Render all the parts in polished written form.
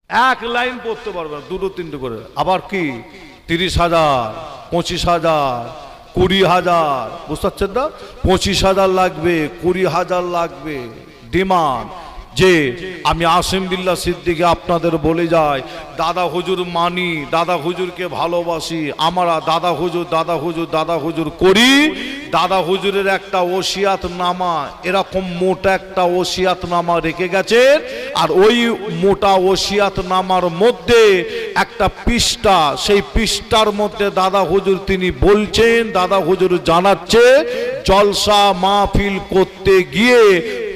এক লাইন পড়তে পারবে না, দুটো তিনটে করে। আবার কি 30,000, 25,000, 20,000, বুঝতে পারছেন না? 25,000 লাগবে, 20,000 লাগবে ডিমান্ড। যে আমি আসিম বিল্লাহ সিদ্দিকী আপনাদের বলে যাই, দাদা হুজুর মানি, দাদা হুজুরকে ভালোবাসি, আমরা দাদা হুজুর দাদা হুজুর দাদা হুজুর করি। দাদা হুজুরের একটা ওসিয়াত নামা, এরকম মোটা একটা ওসিয়াত নামা রেখে গেছেন। আর ওই মোটা ওসিয়াত নামার মধ্যে একটা পৃষ্ঠা, সেই পৃষ্ঠার মধ্যে দাদা হুজুর তিনি বলছেন, দাদা হুজুর জানাচ্ছে, জলসা মাহফিল করতে গিয়ে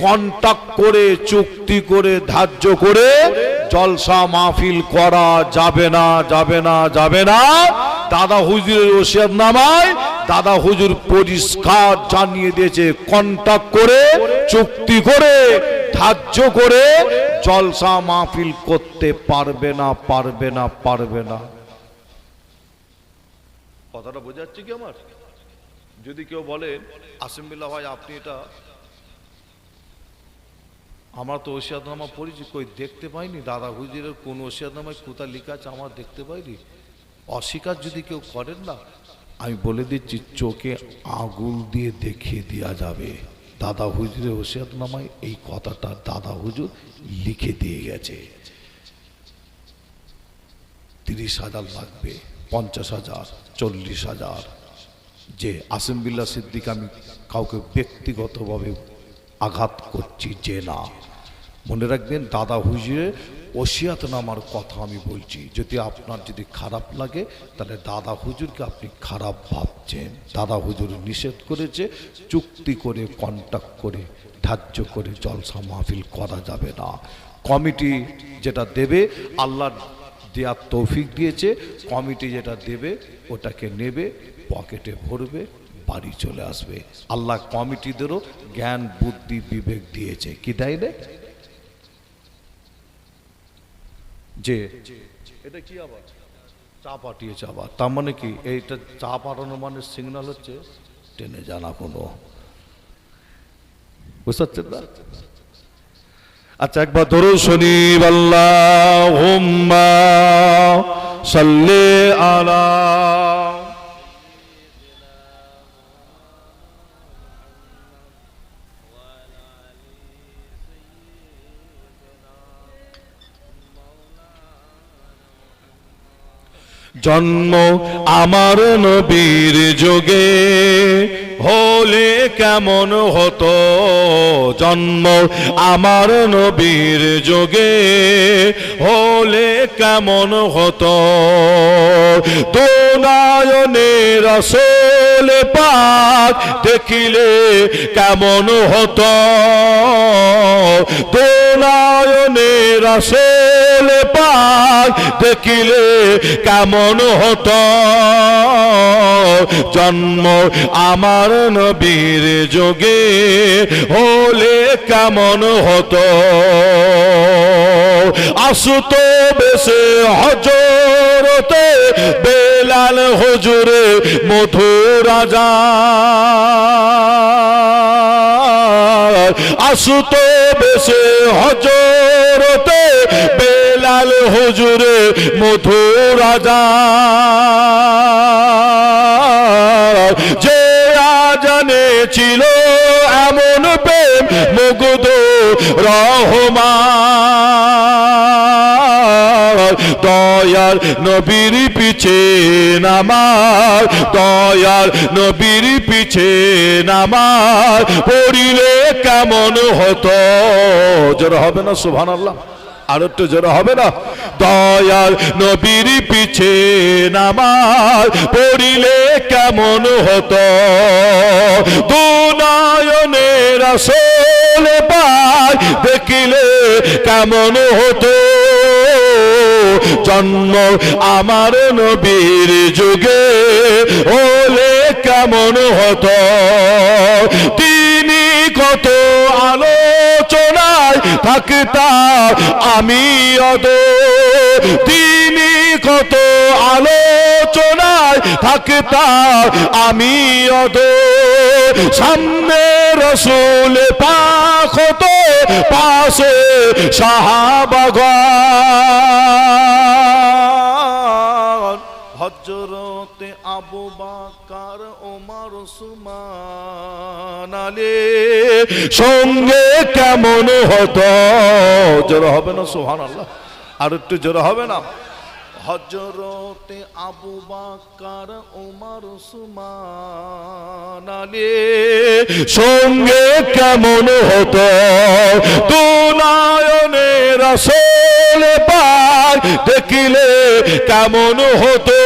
কন্টাক্ট করে, চুক্তি করে, ধার্য করে জলসা মাহফিল করা যাবে না, যাবে না, যাবে না। দাদা হুজুরের ওসিয়াত নামায় দাদা হুজুর পরিষ্কার জানিয়ে দিয়েছে, কন্টাক্ট করে, চুক্তি করে, ধার্য করে জলসা মাহফিল করতে পারবে না, পারবে না, পারবে না। কথাটা বোঝাচ্ছে কি আমার? যদি কেউ বলেন আসিম বিল্লাহ ভাই আপনি এটা, আমার তো ওসিয়াতনামা পড়েছি, কই দেখতে পাইনি দাদা হুজুরের কোন ওসিয়াতনামায় কোথা লেখা আছে আমার দেখতে পাইনি, অস্বীকার যদি কেউ করেন না, আমি বলে দিচ্ছি চোখে আঙুল দিয়ে দেখিয়ে দেওয়া যাবে। দাদা হুজুরের ওসিয়াতনামায় এই কথাটা দাদা হুজুর লিখে দিয়ে গেছে। 30,000 লাগবে, 50,000, 40,000। যে আসিম বিল্লাহ সিদ্দিক আমি কাউকে ব্যক্তিগতভাবে আঘাত করছি যে না, মনে রাখবেন দাদা হুজুরের ওসিয়াতনামার কথা আমি বলছি। যদি আপনার যদি খারাপ লাগে তাহলে দাদা হুজুরকে আপনি খারাপ ভাবছেন। দাদা হুজুর নিষেধ করেছে, চুক্তি করে, কন্টাক্ট করে, ধার্য করে জলসা মাহফিল করা যাবে না। কমিটি যেটা দেবে, আল্লাহ দেওয়ার তৌফিক দিয়েছে, কমিটি যেটা দেবে ওটাকে নেবে, পকেটে ভরবে, বাড়ি চলে আসবে। আল্লাহ কমিটিদেরও জ্ঞান বুদ্ধি বিবেক দিয়েছে, কি দেয় না? যে এটা কি আবার চা পাঠিয়েছে আবার, তার মানে কি এইটা চা পাঠানো মানে সিগন্যাল হচ্ছে টেনে জানা কোনো, বুঝতে পারছেন না? আচ্ছা একবার দরুদ শুনি, আল্লাহুম্মা সাল্লি আলা। জন্ম আমার নবীর যুগে হলে কেমন হতো, জন্ম আমার নবীর যুগে হলে কেমন হতো, দুনয়নে রাসূল পাক দেখিলে কেমন হতো, দুনয়নে রাসূল পাক দেখিলে কেমন হতো, জন্ম আমার নবীর যুগে হলে কেমন হতো। আসুত বেশে হজরতে বেলাল হুজুরে মধুর আযান, আসুত বেশে হজরতে বেলাল হুজুরে মধুর আযান, যে আজানে ছিল এমন প্রেম মুগ্ধ রহমান, দয়ার নবীর পিছে নামাজ, দয়ার নবীর পিছে নামাজ পড়িলে কেমন হতো। জোরে হবে না সুবহানাল্লাহ? আর একটু জোরে হবে না? দয়ার নবীর পিছে নামাজ পড়িলে কেমন হতো, দুনয়নে রাসূল পাক দেখিলে কেমন হতো, জন্ম আমার নবীর যুগে হলে কেমন হতো। তিনি কত আলোচনায় থাকতাম আমি অদূর, তিনি কত আলোচনায় থাকতাম আমি অদূর, সামনে রাসূল পাক, 'পাশে সাহাবাগণ উসমান আলী সঙ্গে কেমন হতো, জোরে হবে না সুবহানাল্লাহ, আর একটু জোরে হবে না, হযরতে আবু বকর ওমর উসমান আলী সঙ্গে কেমন হতো, দু নয়নে রাসূল পাক দেখিলে কেমন হতো,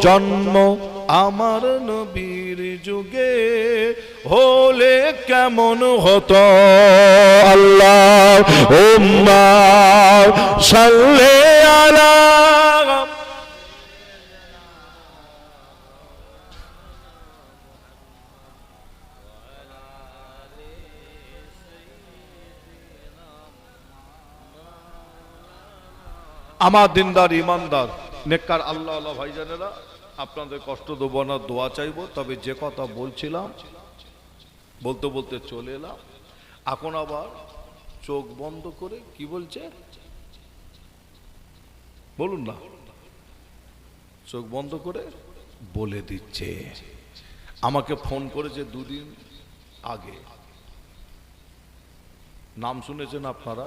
জন্ম আমার নবীর যুগে হলে কেমন হতো, আল্লাহুম্মা সাল্লি আলা আমার দিনদার ইমানদার নেককার আল্লাহ আল্লাহ ভাইজানেরা, আপনাদের কষ্ট দেবো না, দোয়া চাইবো। তবে যে কথা বলছিলাম বলতে বলতে চলে এলাম, এখন আবার চোখ বন্ধ করে কি বলছে বলুন না, চোখ বন্ধ করে বলে দিচ্ছে। আমাকে ফোন করেছে দুদিন আগে, নাম শুনেছেন আপনারা,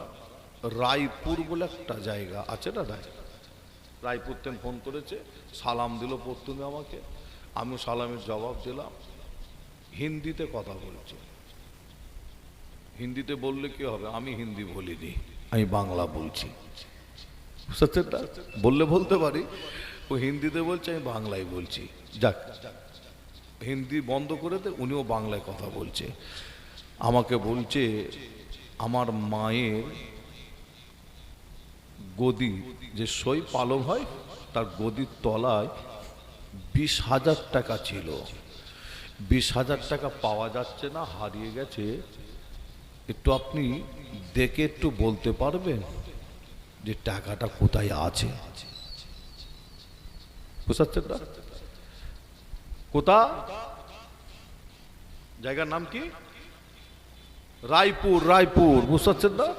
রায়পুর বলে একটা জায়গা আছে না, রায়পুর থেকে ফোন করেছে, সালাম দিল প্রথমে আমাকে, আমি সালামের জবাব দিলাম, হিন্দিতে কথা বলছে। হিন্দিতে বললে কি হবে, আমি হিন্দি বলিনি, আমি বাংলা বলছি, বললে বলতে পারি, ও হিন্দিতে বলছে, আমি বাংলায় বলছি। যাক, হিন্দি বন্ধ করে দে, উনিও বাংলায় কথা বলছে। আমাকে বলছে আমার মায়ের গদি যে সই পালং হয়, তার গদির তলায় 20,000 টাকা ছিল, 20,000 টাকা পাওয়া যাচ্ছে না, হারিয়ে গেছে। একটু আপনি দেখে একটু বলতে পারবেন যে টাকাটা কোথায় আছে? বুঝতে না, কোথা জায়গার নাম কি? রায়পুর, রায়পুর, বুঝতে না,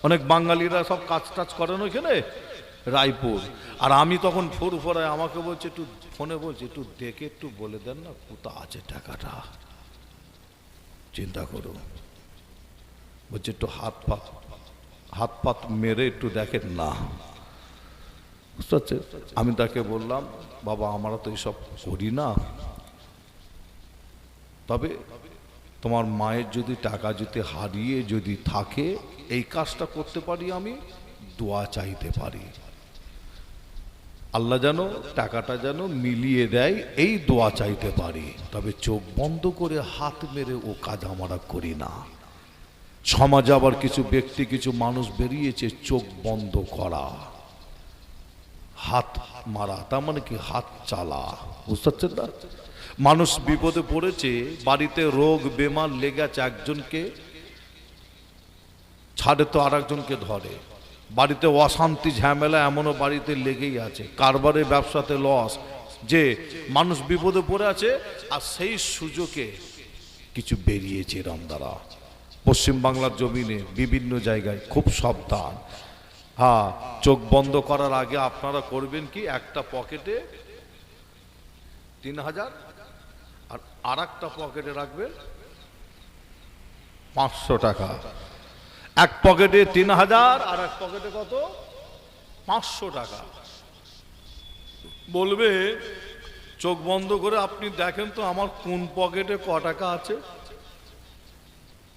অনেক বাঙালিরা সব কাজ টাজ করেন ওইখানে, রায়পুর। আর আমি তখন ফুরফুরায়, আমাকে বলছে একটু ফোনে বলছে একটু দেখে একটু বলে দেন না কোথা আছে টাকাটা। চিন্তা করো, বলছে একটু হাত পাত মেরে একটু দেখেন না, বুঝতে পারছেন? আমি তাকে বললাম, বাবা আমরা তো এইসব করি না, তবে তোমার মায়ের যদি টাকা যদি হারিয়ে যদি থাকে, এই কাজটা করতে পারি, আমি দোয়া চাইতে পারি, আল্লাহ যেন টাকাটা যেন মিলিয়ে দেয়, এই দোয়া চাইতে পারি। তবে চোখ বন্ধ করে হাত মেরে ও কাজ আমরা করি না। সমাজে আবার কিছু ব্যক্তি, কিছু মানুষ বেরিয়েছে চোখ বন্ধ করা, হাত মারা, তার মানে কি হাত চালা, বুঝতে পারছেন না? মানুষ বিপদে পড়েছে, বাড়িতে রোগ বেমার লেগেছে, একজনকে ছাড়ে তো আর একজনকে ধরে, বাড়িতে অশান্তি ঝামেলা এমনও বাড়িতে লেগেই আছে, কারবারে ব্যবসাতে লস, যে মানুষ বিপদে পড়ে আছে, আর সেই সুযোগে কিছু বেরিয়েছে রামদারা। পশ্চিম বাংলার জমিনে বিভিন্ন জায়গায় খুব সাবধান। হ্যাঁ, চোখ বন্ধ করার আগে আপনারা করবেন কি, একটা পকেটে 3,000 আর একটা পকেটে রাখবেন 500 টাকা। এক পকেটে 3,000 আর এক পকেটে কত? 500 টাকা। বলবে চোখ বন্ধ করে আপনি দেখেন তো আমার কোন পকেটে ক টাকা আছে,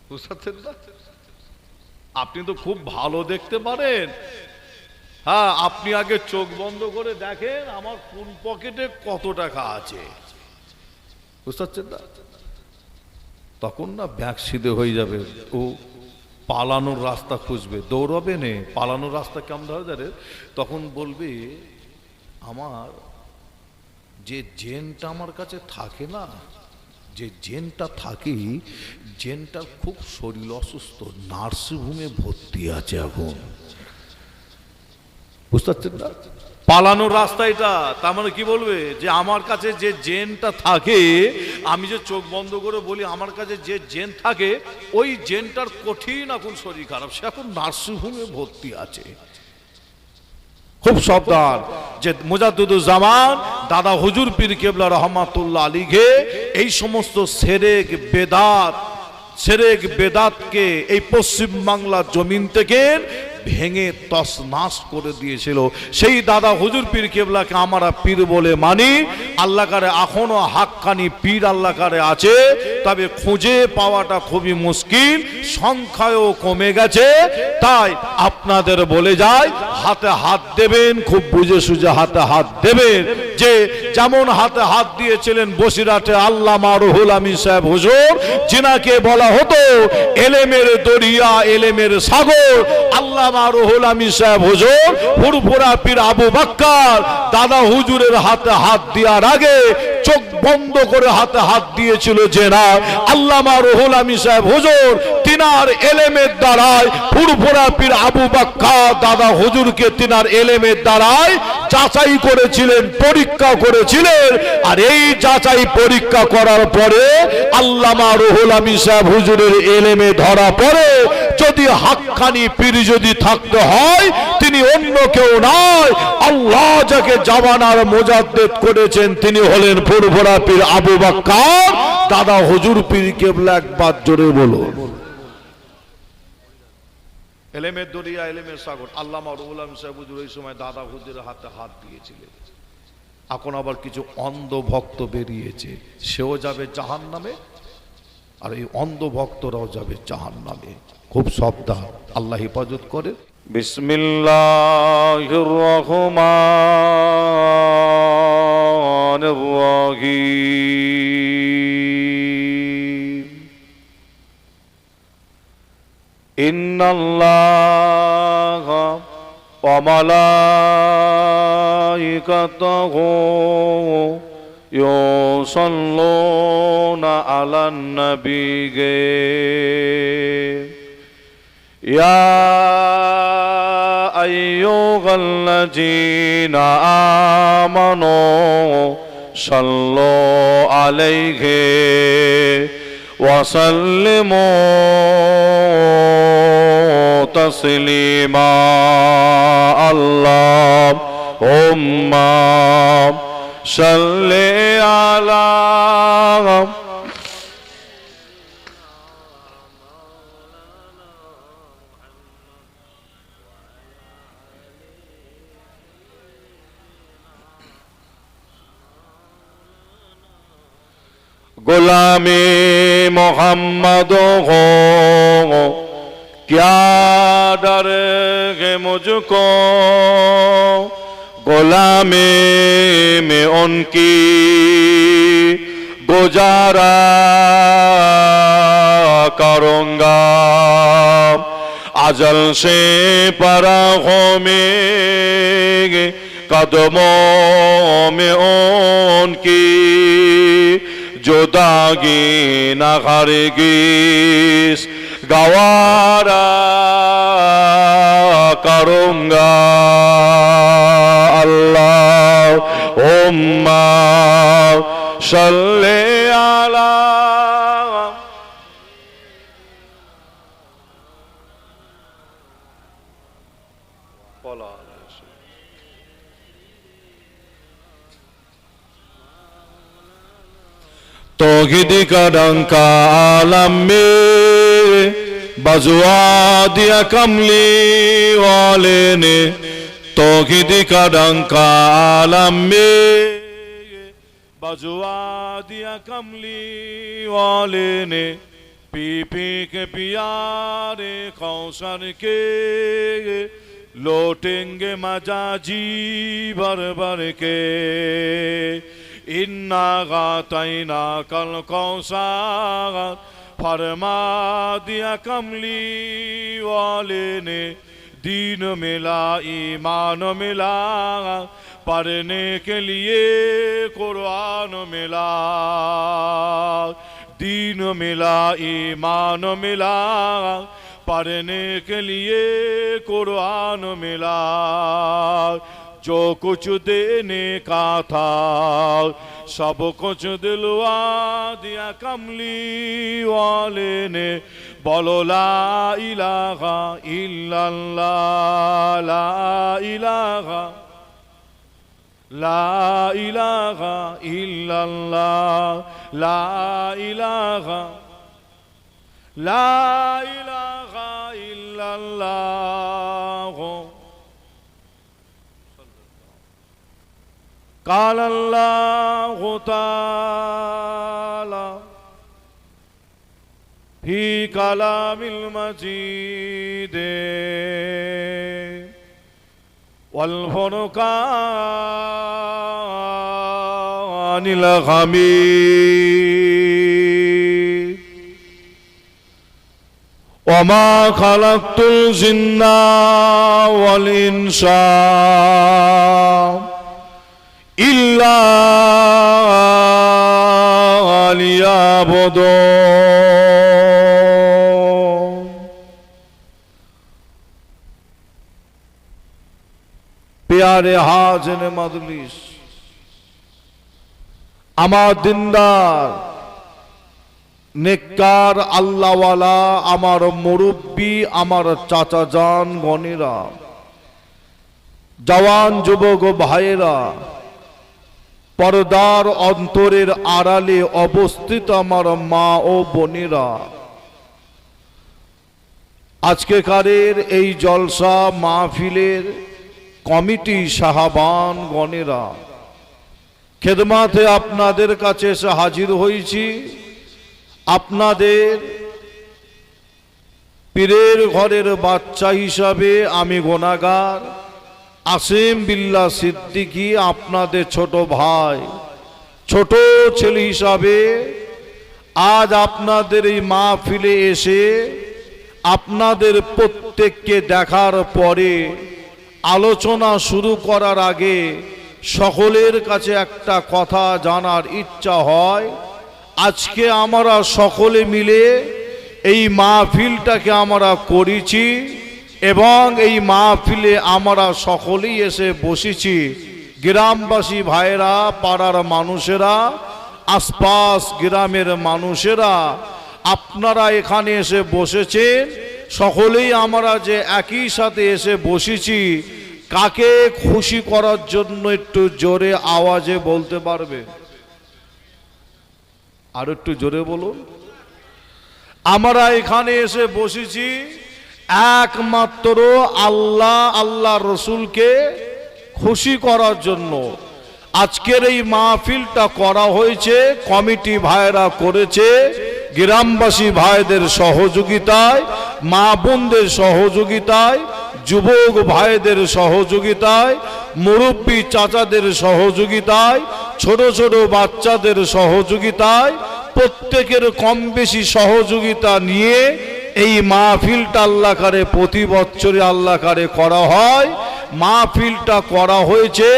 বুঝতে না? আপনি তো খুব ভালো দেখতে পারেন, হ্যাঁ, আপনি আগে চোখ বন্ধ করে দেখেন আমার কোন পকেটে কত টাকা আছে, বুঝতে পারছেন না? তখন না ব্যাগ সিধে হয়ে যাবে, ও পালানোর রাস্তা খুঁজবে, দৌড়াবে নে, পালানোর রাস্তা কেমন ধরে যাবে, তখন বলবে আমার যে জেনটা আমার কাছে থাকে না, যে জেনটা থাকে, জেনটার খুব শরীর অসুস্থ, নার্সিংহোমে ভর্তি আছে এখন, বুঝতে পারছেন না? পালানোর রাস্তা এটা। তার মানে কি বলবে, যে আমার কাছে যে জেনটা থাকে, আমি যে চোখ বন্ধ করে বলি আমার কাছে যে জেন থাকে, ওই জেনটার কঠিন এখন শরীর খারাপ, সে এখন নার্সিংহোমে ভর্তি আছে। খুব সাবধান যে মুজাদ্দিদুজ্জামান দাদা হুজুর পীর কেবলা রহমাতুল্লাহ আলাইহি এই সমস্ত সেরেক বেদাতকে এই পশ্চিম বাংলার জমিন থেকে ভেঙে তছনাছ করে দিয়েছিল। সেই দাদা হুজুর পীর কেবলাকে আমরা পীর বলে মানি। আল্লাহ কারে এখনো হাক্কানি পীর আল্লাহ কারে আছে, তবে খুঁজে পাওয়াটা খুবই মুশকিল, সংখ্যায়ও কমে গেছে। তাই আপনাদের বলে যায় হাতে হাত দেবেন, খুব বুঝে সুঝে হাতে হাত দেবেন। যে যেমন হাতে হাত দিয়েছিলেন বসিরহাটে আল্লামা রুহুল আমিন সাহেব হুজুর, যিনাকে বলা হতো এলেমের দরিয়া, এলেমের সাগর, আল্লামা রুহুল আমিন সাহেব হুজুর ফুরফুরা পীর আবু বকর দাদা হুজুরের হাতে হাত দেওয়ার আগে চোখ বন্ধ করে হাতে হাত দিয়েছিল যে না, আল্লামা রুহুল আমিন সাহেব হুজুর তিনার এলেমের দ্বারায় ফুরফুরা পীর আবু বকর দাদা হুজুরকে তিনার এলেমের দ্বারায় যাচাই করেছিলেন, পরীক্ষা করেছিলেন। আর এই যাচাই পরীক্ষা করার পরে আল্লামা রুহুল আমিন সাহেব হুজুরের এলেমে ধরা পড়ে যদি হাক্কানি পীর যদি থাকতে হয় তিনি অন্য কেউ নয়, আল্লাহ যাকে জামানার মুজাদ্দিদ করেছেন তিনি হলেন ফুরফুরা পীর আবু বকর দাদা হুজুর পীর কেবলা। একবার জোরে বলুন। এলেমের দরিয়া, এলেমের সাগর, আল্লামা রুহুল আমিন সাহেব হুজুর এই সময় দাদা হুজুরের হাতে হাত দিয়েছিলেন। এখন আবার কিছু অন্ধ ভক্ত বেরিয়েছে, সেও যাবে জাহান্নামে আর এই অন্ধ ভক্তরাও যাবে জাহান্নামে। খুব সাবধান, আল্লাহ হেফাজত করে। বিসমিল্লাহির রহমানির রহিম। ইন্নাল্লাহা ওয়া মালাইকাতাহু ইউসাল্লুনা আলান নবিয়্যি ইয়া আইয়ুহাল্লাযীনা আমানু সাল্লু আলাইহি ওয়া সাল্লিমু তাসলিমা। আল্লাহুম্মা সাল্লি আলা गुलामी मोहम्मद हो, क्या डर है मुझको गुलामी में उनकी गुजारा करूँगा। अजल से पराहों में कदमों में उनकी जुदागी न हरगिज़ गवारा करूँगा। अल्लाहुम्मा सल्ली अला तौहीद का डंका आलम में बजुआ दिया कमली वाले ने, तौहीद का डंका आलम में बजुआ दिया कमली वाले ने। पी पी के पियारे कौसर के लौटेंगे मजा जी भर भर के। इन्ना गातैना कल कौसार फरमा दिया कमली वाले ने। दीन मिला ईमान मिला पढ़ने के लिए कुरान मिला। दीन मिला ईमान मिला पढ़ने के लिए कुरान मिला। जो कुछ देने का था सब कुछ दिलवा दिया कमली वाले ने। বলো লা ইলাহা ইল্লাল্লাহ, লা ইলাহা, লা ইলাহা ইল্লাল্লাহ, লা ইলাহা, লা ইলাহা ইল্লাল্লাহ। قال الله تعالى في كلام المجيد والفرقان الحميد وما خلقت الجن والإنس إلا ليعبدون। प्यारे हाजिर मजलिस, আমার দিনদার নেককার আল্লাহওয়ালা, আমার মুরব্বী, আমার চাচা জান গণেরা, জওয়ান যুবক ভাইয়েরা, পর্দার অন্তরের আড়ালে অবস্থিত আমার মা ও বোনেরা, আজকেকারের এই জলসা মাহফিলের কমিটি সাহাবান গণেরা, খেদমাতে আপনাদের কাছে এসে হাজির হয়েছি। আপনাদের পীরের ঘরের বাচ্চা হিসাবে আমি গুনাহগার আসিম বিল্লাহ সিদ্দিকী, আপনাদের ছোট ভাই, ছোট ছেলে হিসাবে আজ আপনাদের এই মাহফিলে এসে আপনাদের প্রত্যেককে দেখার পরে আলোচনা শুরু করার আগে সকলের কাছে একটা কথা জানার ইচ্ছা হয়। আজকে আমরা সকলে মিলে এই মাহফিলটাকে আমরা করেছি এবং এই মাহফিলে আমরা সকলেই এসে বসেছি। গ্রামবাসী ভাইরা, পাড়ার মানুষেরা, আশপাশ গ্রামের মানুষেরা, আপনারা এখানে এসে বসেছেন। সকলেই আমরা যে একই সাথে এসে বসেছি, কাকে খুশি করার জন্য একটু জোরে আওয়াজে বলতে পারবে? আর একটু জোরে বলুন। আমরা এখানে এসে বসেছি একমাত্র আল্লাহ, আল্লাহ রসুলকে খুশি করার জন্য। আজকের এই মাহফিলটা করা হয়েছে, কমিটি ভাইরা করেছে, গ্রামবাসী ভাইদের সহযোগিতায়, মা বোনদের সহযোগিতায়, যুবক ভাইদের সহযোগিতায়, মুরব্বী চাচাদের সহযোগিতায়, ছোট ছোট বাচ্চাদের সহযোগিতায়, প্রত্যেকের কম বেশি সহযোগিতা নিয়ে এই মাহফিলটা আল্লাহকারে প্রতি বছরে আল্লাহকারে করা হয়। মাহফিলটা করা হয়েছে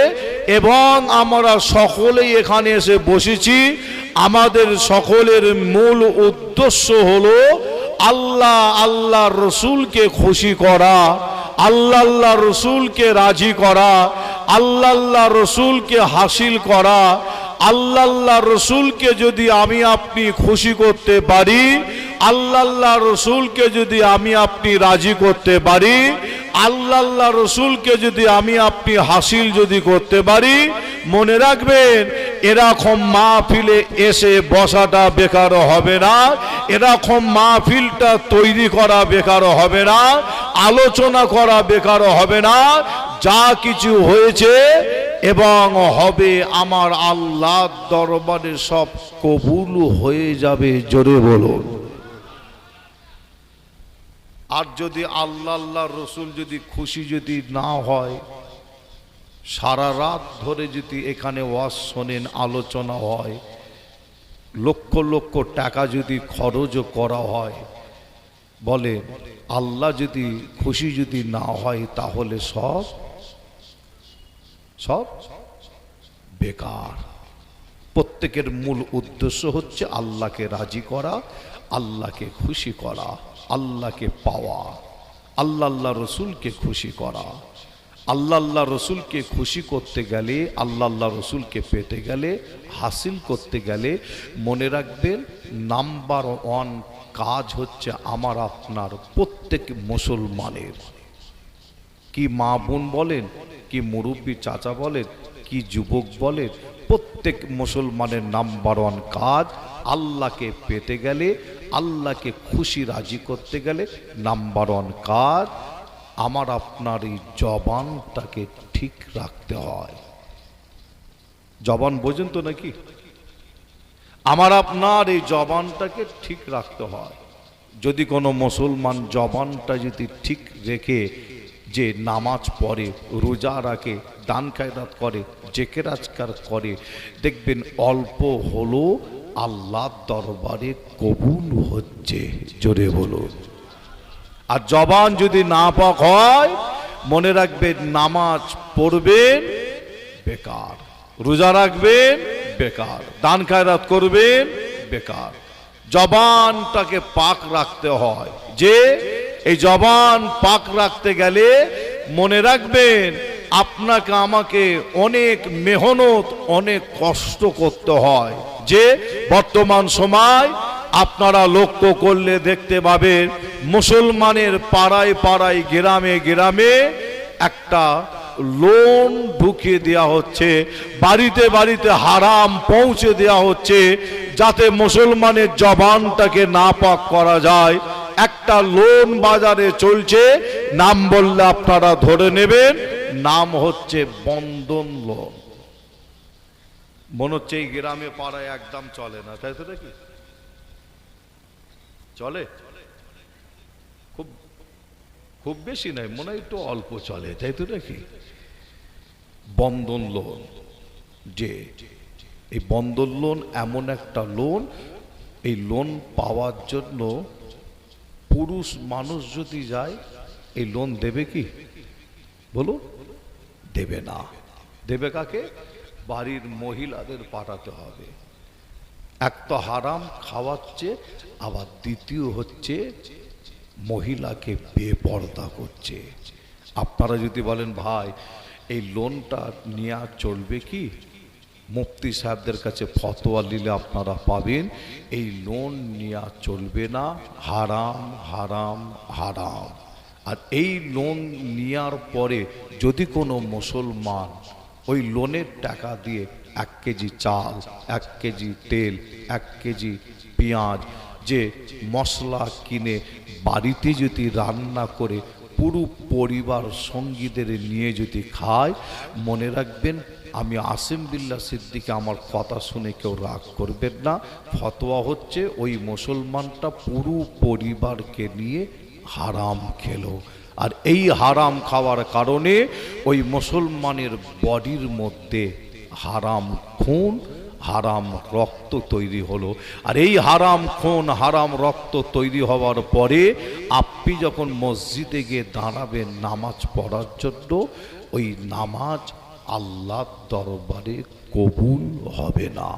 এবং আমরা সকলেই এখানে এসে বসেছি। আমাদের সকলের মূল উদ্দেশ্য হলো আল্লাহ, আল্লাহ রসুলকে খুশি করা, আল্লাহ, আল্লাহ রসুলকে রাজি করা, আল্লাহ, আল্লাহ রসুলকে হাসিল করা। আল্লাহ, আল্লাহ রসুলকে যদি আমি আপনি খুশি করতে পারি, আল্লাহ, আল্লাহ রসুলকে যদি আমি আপনি রাজি করতে পারি, আল্লাহ, আল্লাহ রসুলকে যদি আমি আপনি হাসিল যদি করতে পারি, মনে রাখবেন এরকম মাহফিলে এসে বসাটা বেকার হবে না, এরকম মাহফিলটা তৈরি করা বেকার হবে না, আলোচনা করা বেকার হবে না। যা কিছু হয়েছে এবং হবে আমার আল্লাহর দরবারে সব কবুল হয়ে যাবে। জোরে বলুন। আর যদি আল্লাহ, আল্লাহ রসুল যদি খুশি যদি না হয়, সারা রাত ধরে যদি এখানে ওয়াজ শোনেন, আলোচনা হয়, লক্ষ লক্ষ টাকা যদি খরচ করা হয়, বলে আল্লাহ যদি খুশি যদি না হয়, তাহলে সব সব বেকার। প্রত্যেকের মূল উদ্দেশ্য হচ্ছে আল্লাহকে রাজি করা, আল্লাহকে খুশি করা, আল্লাহকে পাওয়া, আল্লাহ, আল্লাহ রসুলকে খুশি করা। আল্লাহ, আল্লাহ রসুলকে খুশি করতে গেলে, আল্লাহ, আল্লাহ রসুলকে পেতে গেলে, হাসিল করতে গেলে, মনে রাখবেন নাম্বার 1 কাজ হচ্ছে আমার আপনার প্রত্যেক মুসলমানের, কি মা বোন বলেন, কি মুরব্বী চাচা বলেন, কি যুবক বলেন, প্রত্যেক মুসলমানের নাম্বার ওয়ান কাজ আল্লাহকে পেতে গেলে, আল্লাহকে খুশি রাজি করতে গেলে নাম্বার ওয়ান কাজ আমার আপনার এই জবানটাকে ঠিক রাখতে হয়। জবান বোঝেন তো নাকি? আমার আপনার এই জবানটাকে ঠিক রাখতে হয়। যদি কোনো মুসলমান জবানটা যদি ঠিক রেখে যে নামাজ পড়ে, রোজা রাখে, দান খায়রাত করে, জেকের আজকার করে, দেখবেন অল্প হলো আল্লাহর দরবারে কবুল হচ্ছে। জোরে বলুন। আর জবান যদি নাপাক হয়, মনে রাখবেন নামাজ পড়বেন বেকার, রোজা রাখবেন বেকার, দান খায়রাত করবেন বেকার। জবানটাকে পাক রাখতে হয়। যে এই জবান পাক রাখতে গেলে মনে রাখবেন আপনাকে আমাকে অনেক মেহনত, অনেক কষ্ট করতে হয়। যে বর্তমান সময় আপনারা লক্ষ্য করলে দেখতে পাবেন মুসলমানের পাড়ায় পাড়ায়, গ্রামে গ্রামে একটা লোন ঢুকিয়ে দেওয়া হচ্ছে, বাড়িতে বাড়িতে হারাম পৌঁছে দেওয়া হচ্ছে, যাতে মুসলমানের জবানটাকে নাপাক করা যায়। একটা লোন বাজারে চলছে, নাম বললে আপনারা ধরে নেবেন, নাম হচ্ছে বন্ধন লোন। মনে হচ্ছে এই গ্রামে পাড়ায় একদম চলে না, তাই তো নাকি? চলে খুব খুব বেশি নাই, মনে হয় একটু অল্প চলে, তাই তো নাকি? বন্ধন লোন, যে এই বন্ধন লোন এমন একটা লোন, এই লোন পাওয়ার জন্য পুরুষ মানুষ যদি যায়, এই লোন দেবে কি বলো? দেবে না। দেবে কাকে? বাড়ির মহিলাদের পাঠাতে হবে। এক তো হারাম খাওয়াচ্ছে, আবার দ্বিতীয় হচ্ছে মহিলাকে বেপরদা করছে। আপনারা যদি বলেন ভাই এই লোনটা নেওয়া চলবে কি, মুফতি সাহেবদের কাছে ফতোয়া নিলে আপনারা পাবেন এই লোন নেওয়া চলবে না, হারাম হারাম হারাম। আর এই লোন নেওয়ার পরে যদি কোনো মুসলমান ওই লোনের টাকা দিয়ে 1 কেজি চাল, 1 কেজি তেল, 1 কেজি পেঁয়াজ, যে মশলা কিনে বাড়িতে যদি রান্না করে পুরো পরিবার সঙ্গীদের নিয়ে যদি খায়, মনে রাখবেন আমি আসিম বিল্লাহ সিদ্দিকী, আমার কথা শুনে কেউ রাগ করবেন না, ফতোয়া হচ্ছে ওই মুসলমানটা পুরো পরিবারকে নিয়ে হারাম খেলো। আর এই হারাম খাওয়ার কারণে ওই মুসলমানের বডির মধ্যে হারাম খুন, হারাম রক্ত তৈরি হলো। আর এই হারাম খুন, হারাম রক্ত তৈরি হওয়ার পরে আপনি যখন মসজিদে গিয়ে দাঁড়াবেন নামাজ পড়ার জন্য, ওই নামাজ আল্লাহর দরবারে কবুল হবে না।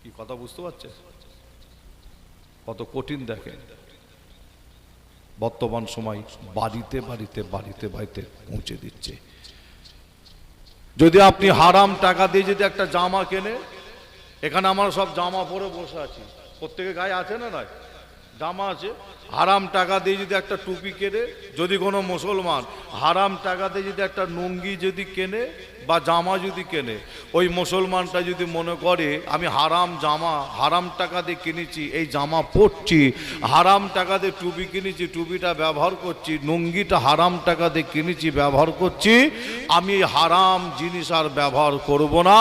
কি কথা বুঝতে পারছেন? কত কঠিন দেখেন। বর্তমান সময় বাড়িতে বাড়িতে বাড়িতে বাড়িতে পৌঁছে দিচ্ছে। যদি আপনি হারাম টাকা দিয়ে যদি একটা জামা কেনে, এখানে আমরা সব জামা পরে বসে আছি, প্রত্যেকে গায়ে আছে না নয়, জামা আছে। হারাম টাকা দিয়ে যদি একটা টুপি কেনে, যদি কোনো মুসলমান হারাম টাকা দিয়ে যদি একটা লুঙ্গি যদি কেনে বা জামা যদি কেনে, ওই মুসলমানটা যদি মনে করে আমি হারাম জামা হারাম টাকা দিয়ে কিনেছি, এই জামা পরছি, হারাম টাকা দিয়ে টুপি কিনেছি, টুপিটা ব্যবহার করছি, লুঙ্গিটা হারাম টাকা দিয়ে কিনেছি ব্যবহার করছি, আমি হারাম জিনিস আর ব্যবহার করব না।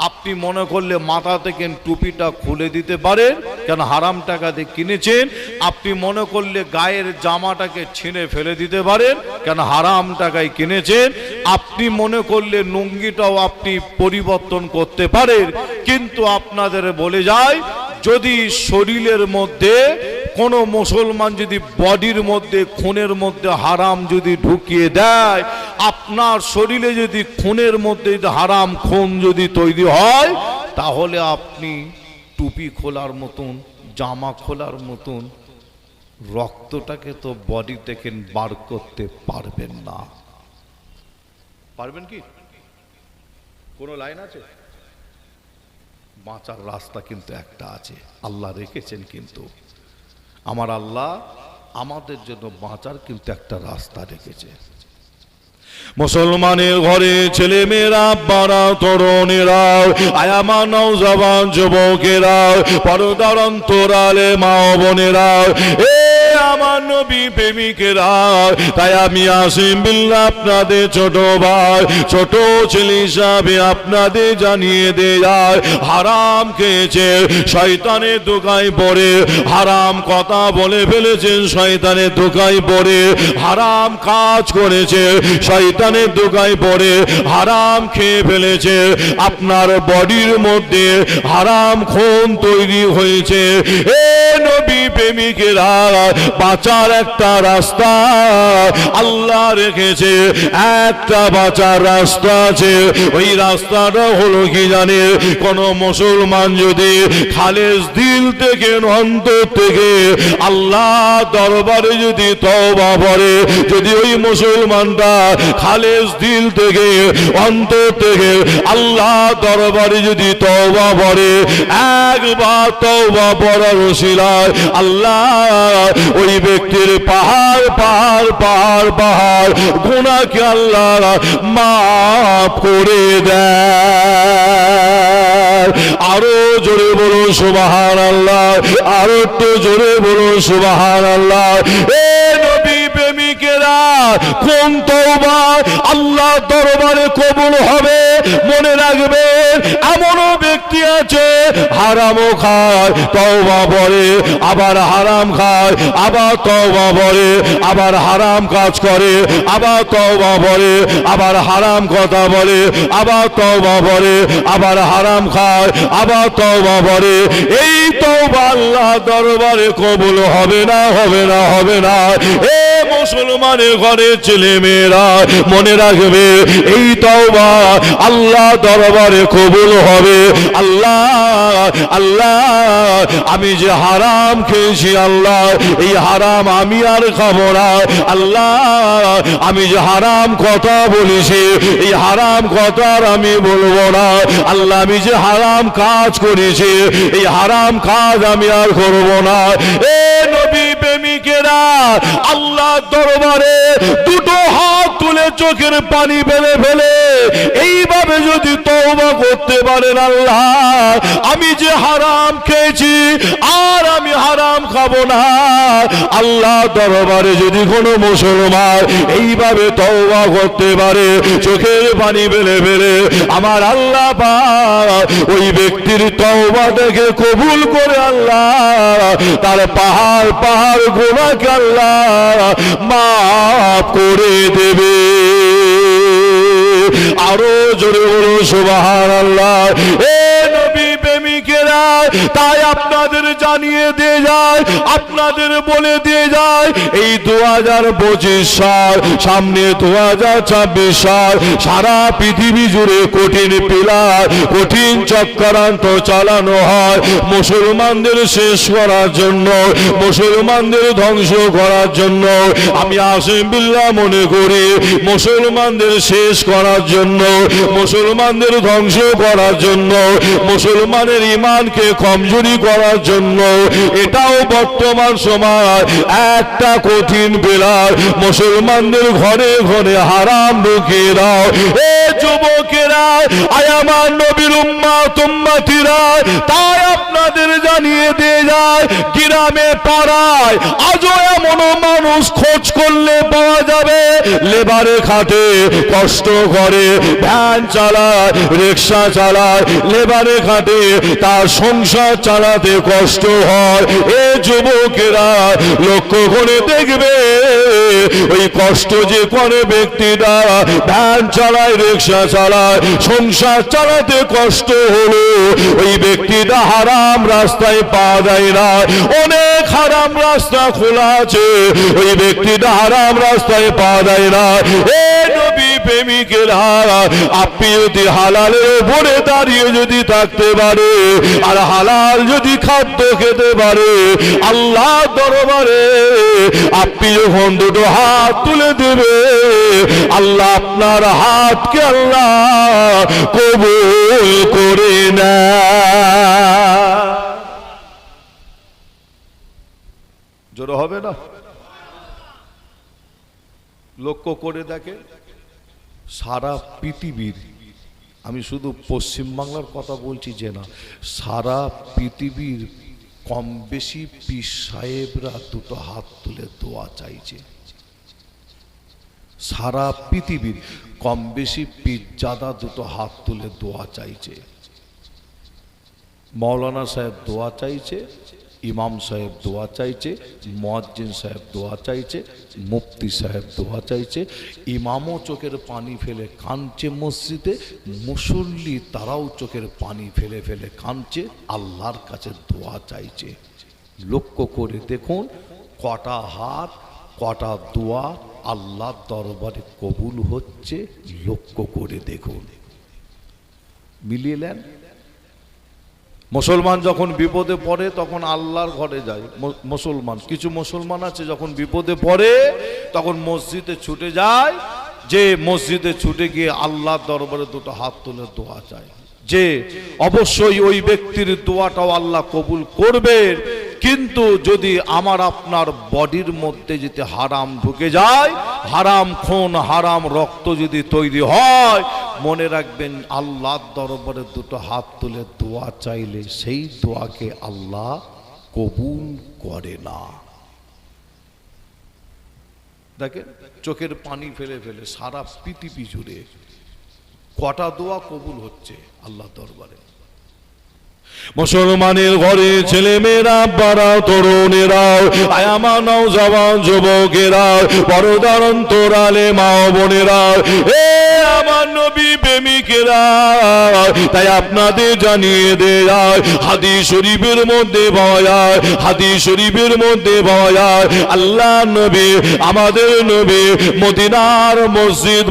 আপনি মনে করলে মাথা থেকে টুপিটা খুলে দিতে পারেন, কেন হারাম টাকা দিয়ে কিনেছেন। আপনি মনে করলে গায়ের জামাটাকে ছিঁড়ে ফেলে দিতে পারেন, কেন হারাম টাকায় কিনেছেন। আপনি মনে করলে লুঙ্গিটাও আপনি পরিবর্তন করতে পারেন। কিন্তু আপনাদের বলে যায়, যদি শরীরের মধ্যে কোনো মুসলমান যদি বডির মধ্যে খুনের মধ্যে হারাম যদি ঢুকিয়ে দেয়, আপনার শরীরে যদি খুনের মধ্যে হারাম খুন যদি তৈরি হয়, তাহলে আপনি টুপি খোলার মতন, জামা খোলার মতন রক্তটাকে তো বডি থেকে বার করতে পারবেন না। পারবেন কি? কোনো লাইন আছে? বাঁচার রাস্তা কিন্তু একটা আছে, আল্লাহ রেখেছেন। কিন্তু আমার আল্লাহ আমাদের জন্য বাঁচার কিন্তু একটা রাস্তা রেখেছে। মুসলমানের ঘরে ছেলে মেয়েরা, বাড়া তরুণেরা, আয়ামা নওজওয়ান যুবকেরা, পর্দার অন্তরালে মা বোনেরা, এ আমার নবী প্রেমিকেরা, তাই আমি আসিম বিল্লাহ আপনাদের ছোট ভাই, ছোট ছেলে হিসাবে আপনাদের জানিয়ে দেয়, হারাম খেয়েছে, শয়তানের ধোঁকায় পড়ে হারাম কথা বলে ফেলেছেন, শয়তানের ধোঁকায় পড়ে হারাম কাজ করেছে, শয়তানের ধোঁকায় পড়ে হারাম খেয়ে ফেলেছে, আপনার বডির মধ্যে হারাম খুন তৈরি হয়েছে। এ নবী প্রেমিকেরা, বাঁচার একটা রাস্তা আল্লাহ রেখেছে, একটা বাঁচার রাস্তা আছে। ওই রাস্তাটা হলো কি জানে? কোন মুসলমান যদি খালেস দিল থেকে, অন্তর থেকে আল্লাহ দরবারে যদি তওবা করে, যদি ওই মুসলমানটা খালেস দিল থেকে, অন্তর থেকে আল্লাহ দরবারে যদি তওবা করে, একবার তওবা পড়ার ওসিলায় আল্লাহ ওই ব্যক্তির পাহাড় পাহাড় পাহাড় পাহাড় গুনাহকে আল্লাহ মাফ করে দেয়। আরো জোরে বলুন সুবহানাল্লাহ, আরো একটু জোরে বলুন সুবহানাল্লাহ। এ নবী প্রেমিকেরা, কোন তওবা আল্লাহ দরবারে কবুল হবে? মনে রাখবেন, এমনও ব্যক্তি আছে হারামও খায়, তওবা পড়ে, আবার হারাম খায়, আবার তওবা পড়ে, আবার হারাম কাজ করে, আবার তওবা পড়ে, আবার হারাম কথা বলে, আবার তওবা পড়ে, আবার হারাম খায়, আবার তওবা পড়ে। এই তওবা আল্লাহ দরবারে কবুল হবে না, হবে না, হবে না। এ মুসলমানের ঘরের ছেলে মেয়েরা, মনে রাখবে, এই তওবা আল্লাহ দরবারে কবুল হবে। আল্লাহ আল্লাহ, আমি যে হারাম খেয়েছি, আল্লাহ এই হারাম আমি আর খাবো না। আল্লাহ, আমি যে হারাম কথা বলেছি, এই হারাম কথা আর আমি বলবো না। আল্লাহ, আমি যে হারাম কাজ করেছি, এই হারাম কাজ আমি আর করবো না। এ নবী প্রেমিকেরা, আল্লাহ দরবারে দুটো হাত তুলে চোখের পানি ফেলে ফেলে এইভাবে যদি তওবা করতে পারেন, আল্লাহ আমি যে হারাম খেয়েছি আর আমি হারাম খাবো না। আল্লাহ দরবারে যদি কোনো মুসলমান এইভাবে তওবা করতে পারে, চোখের পানি ফেলে ফেলে, আমার আল্লাহ পাক ওই ব্যক্তির তওবাটাকে কবুল করে আল্লাহ তার পাহাড় পাহাড় গুনাহকে আল্লাহ মাফ করে দেবে। আরো জোরে বলুন সুবহানাল্লাহ। এ নবী প্রেমিকেরা, তাই আপনাদের জানিয়ে দিয়ে যায়, আপনাদের বলে দিয়ে যায়, এই 2025 সাল, সামনে 2026 সাল, সারা পৃথিবী জুড়ে কঠিন পিলার, কঠিন চক্রান্ত চালানো হয় মুসলমানদের শেষ করার জন্য, মুসলমানদের ধ্বংস করার জন্য। আমি আসিম বিল্লাহ মনে করি, মুসলমানদের শেষ করার জন্য, মুসলমানদের ধ্বংস করার জন্য, মুসলমানের ঈমানকে কমজোরি করার জন্য, এটাও বর্তমান সময় একটা কঠিন বেলার। মুসলমানদের ঘরে ঘরে হারাম ঢুকিয়ে দাও। এ যুবকেরা, আয় আমার নবীর উম্মত উম্মতিরা, তাই আপনাদের জানিয়ে দিয়ে যায়, গ্রামে পাড়ায় আজও এমনও মানুষ খোঁজ করলে পাওয়া যাবে, লেবারে খাটে, কষ্ট করে, ভ্যান চালায়, রিক্সা চালায়, লেবারে খাটে, তার সংসার চালাতে কষ্ট হয়। এ যুবকেরা, লক্ষ্য করে দেখবে, ওই কষ্ট যে করে ব্যক্তিরা ভ্যান চালায়, রিক্সা চালায়, সংসার চালাতে কষ্ট হলো, ওই ব্যক্তিটা হারাম রাস্তায় পা দেয় না। অনেক হারাম রাস্তা খোলা আছে, ওই ব্যক্তিটা হারাম রাস্তায় পা দেয় না। এ নবী প্রেমিকেরা, আপনি যদি হালালের উপরে দাঁড়িয়ে যদি থাকতে পারে, আর হালাল যদি খাদ্য খেতে পারে, আল্লাহ দরবারে আপনি যখন দুটো হাত তুলে দেবে, আল্লাহ আপনার হাতকে আল্লাহ কবুল করে না। জোরে হবে না? লক্ষ্য করে দেখে সারা পৃথিবীর, আমি শুধু পশ্চিমবাংলার কথা বলছি যে না, সারা পৃথিবীর কম বেশি পীর সাহেবরা দুটো হাত তুলে দোয়া চাইছে। সারা পৃথিবীর কম বেশি পীরজাদা দুটো হাত তুলে দোয়া চাইছে। মৌলানা সাহেব দোয়া চাইছে, ইমাম সাহেব দোয়া চাইছে, মুয়াজ্জিন সাহেব দোয়া চাইছে, মুফতি সাহেব দোয়া চাইছে, ইমামও চোখের পানি ফেলে কাঁদছে মসজিদে, মুসল্লি তারাও চোখের পানি ফেলে ফেলে কাঁদছে, আল্লাহর কাছে দোয়া চাইছে। লক্ষ্য করে দেখুন কটা হাত কটা দোয়া আল্লাহর দরবারে কবুল হচ্ছে, লক্ষ্য করে দেখুন। মিলিয়ে নেন। মুসলমান যখন বিপদে পড়ে তখন আল্লাহর ঘরে যায়। মুসলমান, কিছু মুসলমান আছে যখন বিপদে পড়ে তখন মসজিদে ছুটে যায়, যে মসজিদে ছুটে গিয়ে আল্লাহর দরবারে দুটো হাত তুলে দোয়া চায়, যে অবশ্যই ওই ব্যক্তির দোয়াটাও আল্লাহ কবুল করবেন। কিন্তু যদি আমার আপনার বডির মধ্যে যদি হারাম ঢুকে যায়, হারাম খুন হারাম রক্ত যদি তৈরি হয়, মনে রাখবেন আল্লাহর দরবারে দুটো হাত তুলে দোয়া চাইলে সেই দোয়াকে আল্লাহ কবুল করে না। দেখেন চোখের পানি ফেলে ফেলে সারা পৃথিবী জুড়ে কটা দোয়া কবুল হচ্ছে আল্লাহর দরবারে। মুসলমানের ঘরে ছেলে মেয়েরা, বারা তরুণেরাও, আয়ামানাও জওয়ান যুবকেরা, পর্দার অন্তরালে মা বোনেরা, এ আমার নবী প্রেমিকেরা, তাই আপনাদের জানিয়ে দেয় হাদিস শরীফের মধ্যে পাওয়া যায়, হাদিস শরীফের মধ্যে পাওয়া যায় আল্লাহ নবী, আমাদের নবী মদিনার মসজিদ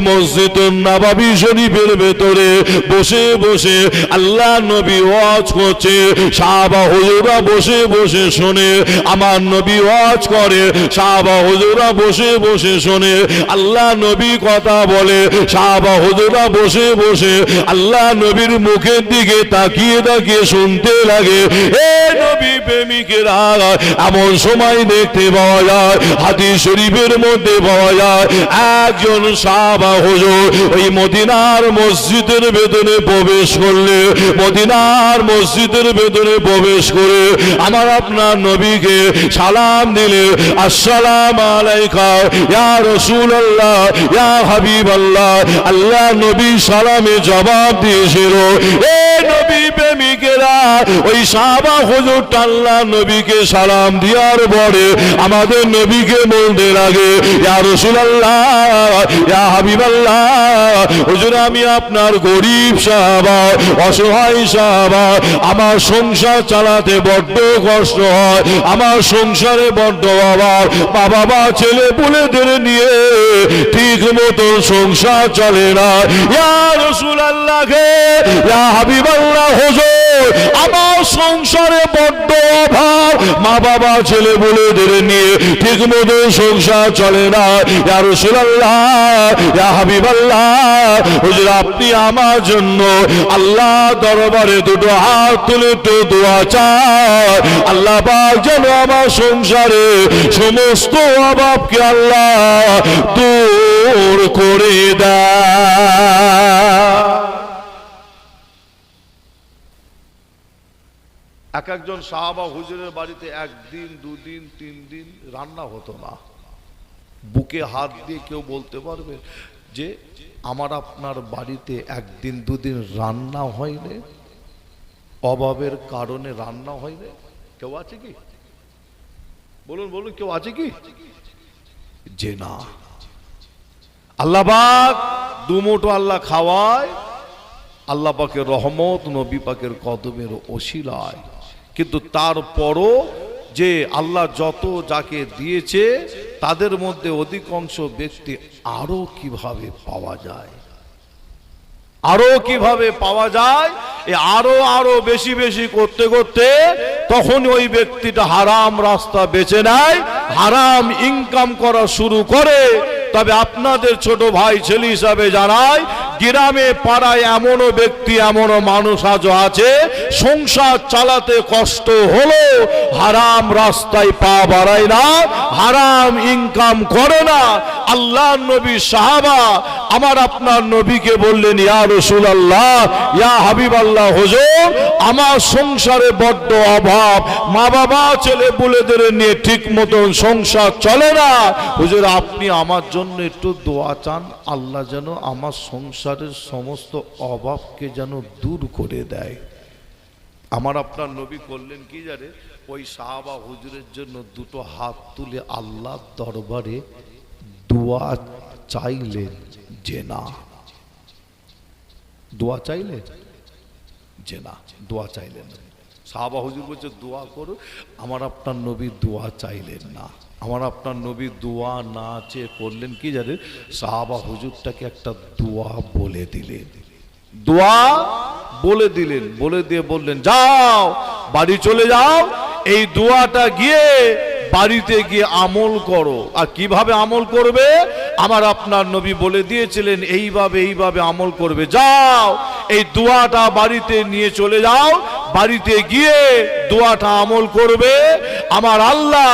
নববী শরীফের ভেতরে বসে বসে আল্লাহ নবী ওয়াজ করছে। সাহাবা হুজুররা বসে বসে শোনে, আমার নবী ওয়াজ করে, সাহাবা হুজুররা বসে বসে শোনে, আল্লাহ নবী কথা বলে, সাহাবা হুজুররা বসে বসে আল্লাহ নবীর মুখের দিকে তাকিয়ে তাকিয়ে শুনতে লাগে। এ নবী প্রেমিকেরা, এমন সময় দেখতে পাওয়া যায় হাদিস শরীফের মধ্যে পাওয়া যায় একজন সাহাবা হুজুর ওই মদিনার মসজিদের ভেতরে প্রবেশ করলে, মদিনার মসজিদের ভেতরে প্রবেশ করে আমার আপনার নবীকে সালাম দিলে, আসসালামু আলাইকা ইয়া রাসূলুল্লাহ ইয়া হাবিবাল্লাহ। আল্লাহ নবী সালামে জবাব দিয়েছিল। এ নবী প্রেমিকেরা, ওই সাহাবা হুজুরটা আল্লাহ নবীকে সালাম দেওয়ার পরে আমাদের নবীকে বলতে লাগে, ইয়া রাসূলুল্লাহ ইয়া হাবিবাল্লাহ, হুজুর আমি আপনার গরীব সাহাবা, অসহায় সাহাবা, আমার সংসার চালাতে বড্ড কষ্ট হয়, আমার সংসারে বড্ড অভাব, বাবা ছেলে পুলেদের নিয়ে ঠিক মতো সংসার চলে না। ইয়া রাসূলুল্লাহ ইয়া হাবিবাল্লাহ, হুজুর আমার সংসারে বড্ড অভাব, মা বাবা ছেলে পুলেদের নিয়ে ঠিক মতো সংসার চলে না। ইয়া রাসূলুল্লাহ ইয়া হাবিবাল্লাহ, হুজুর আপনি আমার জন্য আল্লাহ দরবারে দুটো হাত তুলে একটু দোয়া চায়, আল্লাহ পাক যেন আমার সংসারে সমস্ত অভাবকে আল্লাহ দূর করে দেয়। এক একজন সাহাবা হুজুরের বাড়িতে একদিন দুদিন তিন দিন রান্না হতো না। বুকে হাত দিয়ে কেউ বলতে পারবে যে আমার আপনার বাড়িতে একদিন দুদিন রান্না হয়নি, অভাবের কারণে রান্না হয়নি? কেউ আছে কি? বলুন বলুন, কেউ আছে কি? যে না, আল্লাহ পাক দুমুঠো আল্লাহ খাওয়ায়, আল্লাহ পাকের রহমত নবী পাকের কদমের ওসিলায়। কিন্তু তারপরও যে আল্লাহ যত যাকে দিয়েছে তাদের মধ্যে অধিকাংশ ব্যক্তি আরো কিভাবে পাওয়া যায়, আরো কিভাবে পাওয়া যায়, আরো আরো বেশি বেশি করতে করতে তখন ওই ব্যক্তিটা হারাম রাস্তা বেছে নেয়, হারাম ইনকাম করা শুরু করে। তবে আপনাদের ছোট ভাই ছেলে হিসাবে জানাই, গ্রামে পাড়ায় এমনও ব্যক্তি এমনও মানুষ আজও আছে সংসার চালাতে কষ্ট হলো, হারাম রাস্তায় পা বাড়ায় না, হারাম ইনকাম করে না। আল্লাহ নবী সাহাবা আমার আপনার নবীকে বললেন, ইয়া রাসূলুল্লাহ, ইয়া হাবিবাল্লাহ, হুজুর আমার সংসারে বড্ড অভাব, মা বাবা ছেলে পুলেদের নিয়ে ঠিক মতন সংসার চলে না, হুজুর আপনি আমার জন্য একটু দোয়া চান, আল্লাহ যেন আমার সংসারের সমস্ত অভাবকে যেন দূর করে দেয়। আমার আপনার নবী করলেন কি জানে, ওই সাহাবা হুজুরের জন্য দুটো হাত তুলে আল্লাহর দরবারে দোয়া চাইলেন যে না, দোয়া চাইলেন যে না, দোয়া চাইলেন না। সাহাবা হুজুর বলছে দোয়া করো, আমার আপনার নবী দোয়া চাইলেন না। আমার আপনার নবী দোয়া না চেয়ে করলেন কি জানেন, সাহাবা হুজুরটাকে একটা দোয়া বলে দিলেন, দোয়া বলে দিলেন, বলে দিয়ে বললেন যাও বাড়ি চলে যাও, এই দোয়াটা গিয়ে বাড়িতে গিয়ে আমল করো। আর কিভাবে আমল করবে, আমার আপনার নবী বলে দিয়েছিলেন এইভাবে এইভাবে আমল করবে। যাও এই দোয়াটা বাড়িতে নিয়ে চলে যাও, বাড়িতে গিয়ে দোয়াটা আমল করবে, আমার আল্লাহ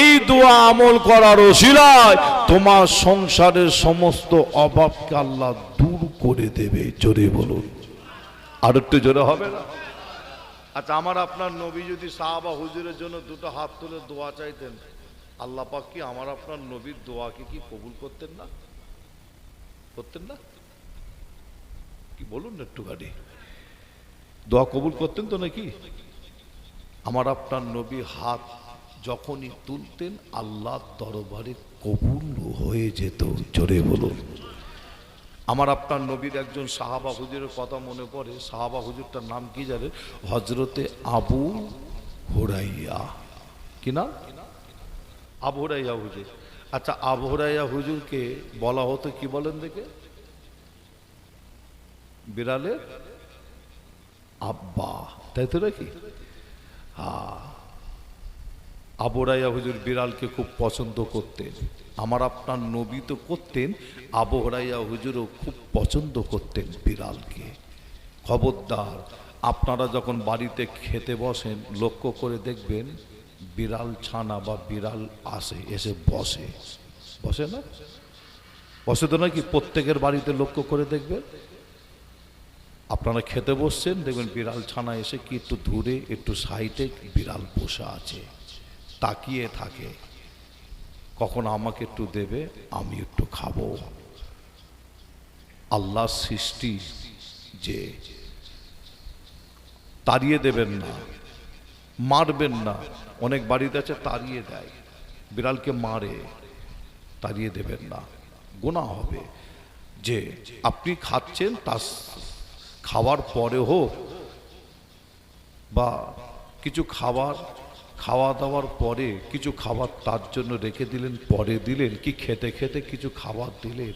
এই দোয়া আমল করার ওসিলায় তোমার সংসারের সমস্ত অভাবকে আল্লাহ দূর করে দেবে। জোরে বলুন, আর একটু জোরে হবে না? আচ্ছা, আমার আপনার নবী যদি সাহাবা হুজুরের জন্য দুটো হাত তুলে দোয়া চাইতেন, আল্লাহ পাক কি আমার আপনার নবীর দোয়াকে কি কবুল করতেন না? করতেন না? কি বলুন না একটু গাড়ি, দোয়া কবুল করতেন তো নাকি? আমার আপনার নবী হাত যখনই তুলতেন আল্লাহর দরবারে কবুল হয়ে যেত। জোরে বলুন। আমার আপনার নবীর একজন সাহাবা হুজুরের কথা মনে পড়ে, সাহাবা হুজুরটার নাম কি জানেন? হজরতে আবু হুরাইয়া। কি নাম? আবু হুরাইয়া হুজুর। আচ্ছা, আবু হুরাইয়া হুজুরকে বলা হতো কি বলেন দেখে? বিড়ালের আব্বা, তাই তো নাকি? হ্যাঁ, আবু হুরাইয়া হুজুর বিড়ালকে খুব পছন্দ করতেন। আমার আপনার নবী তো করতেন, আবু হুরাইয়া হুজুরও খুব পছন্দ করতেন বিড়ালকে। খবরদার, আপনারা যখন বাড়িতে খেতে বসেন লক্ষ্য করে দেখবেন বিড়াল ছানা বা বিড়াল আসে, এসে বসে, বসে না? বসে তো নাকি? প্রত্যেকের বাড়িতে লক্ষ্য করে দেখবেন, আপনারা খেতে বসছেন দেখবেন বিড়াল ছানা এসে কি একটু দূরে একটু সাইডে বিড়াল বসে আছে, তাকিয়ে থাকে, কখন আমাকে একটু দেবে, আমি একটু খাবো। আল্লাহর সৃষ্টি যে তাড়িয়ে দেবেন না, মারবেন না। অনেক বাড়িতে আছে তাড়িয়ে দেয়, বিড়ালকে মারে, তাড়িয়ে দেবেন না, গুনাহ হবে। যে আপনি খাচ্ছেন তা খাওয়ার পরে হোক বা কিছু খাওয়া দাওয়ার পরে কিছু খাবার তার জন্য রেখে দিলেন, পরে দিলেন, কি খেতে খেতে কিছু খাবার দিলেন,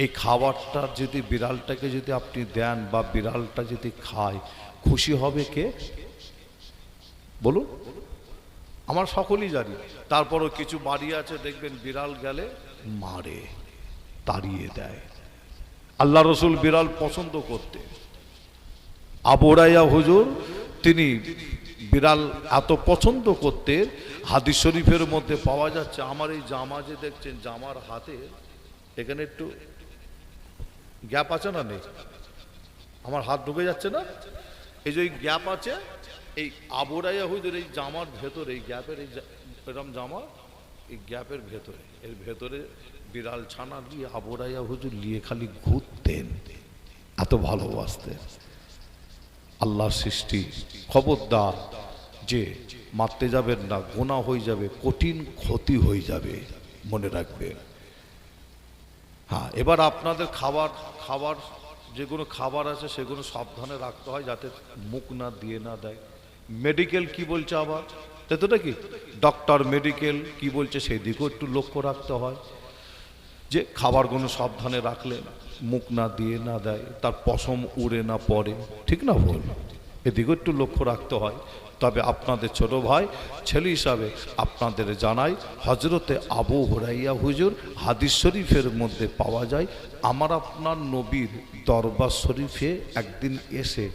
এই খাবারটা যদি বিড়ালটাকে যদি আপনি দেন বা বিড়ালটা যদি খায়, খুশি হবে কে? বলুন। আমার সকলেই জানি। তারপরও কিছু বাড়ি আছে দেখবেন বিড়াল গেলে মারে, তাড়িয়ে দেয়। আল্লাহ রসুল বিড়াল পছন্দ করতেন। আবু হুরাইরা হুজুর তিনি বিড়াল এত পছন্দ করতেন, হাদিস শরীফের মধ্যে পাওয়া যাচ্ছে। আমার এই জামা যে দেখছেন, জামার হাতে এখানে একটু গ্যাপ আছে না? নেই? আমার হাত ঢুকে যাচ্ছে না? এই যে গ্যাপ আছে, এই আবু হুরাইরা হুজুর এই জামার ভেতরে, এই গ্যাপের, এই এরকম জামা, এই গ্যাপের ভেতরে, এর ভেতরে বিড়াল ছানা দিয়ে আবু হুরাইরা হুজুর নিয়ে খালি ঘুরতেন, এত ভালোবাসতেন। আল্লাহর সৃষ্টি, খবরদার যে মারতে যাবেন না, গুনাহ হয়ে যাবে, কঠিন ক্ষতি হয়ে যাবে, মনে রাখবেন। হ্যাঁ, এবার আপনাদের খাবার যেগুলো খাবার আছে সেগুলো সাবধানে রাখতে হয় যাতে মুখ না দিয়ে না দেয়। মেডিকেল কি বলছে আবার, তাই তো নাকি? ডক্টর মেডিকেল কি বলছে সেই দিকেও একটু লক্ষ্য রাখতে হয়, যে খাবারগুলো সাবধানে রাখলেন, মুখ না দিয়ে না দেয়, তার পশম উড়ে না পড়ে, ঠিক না ভুল? এদিকেও একটু লক্ষ্য রাখতে হয়। তবে আপনাদের ছোট ভাই ছেলে হিসাবে আপনাদের জানাই, হজরতে আবু হুরাইরা হুজুর হাদিস শরীফের মধ্যে পাওয়া যায়, আমার আপনার নবীর দরবার শরীফে একদিন এসে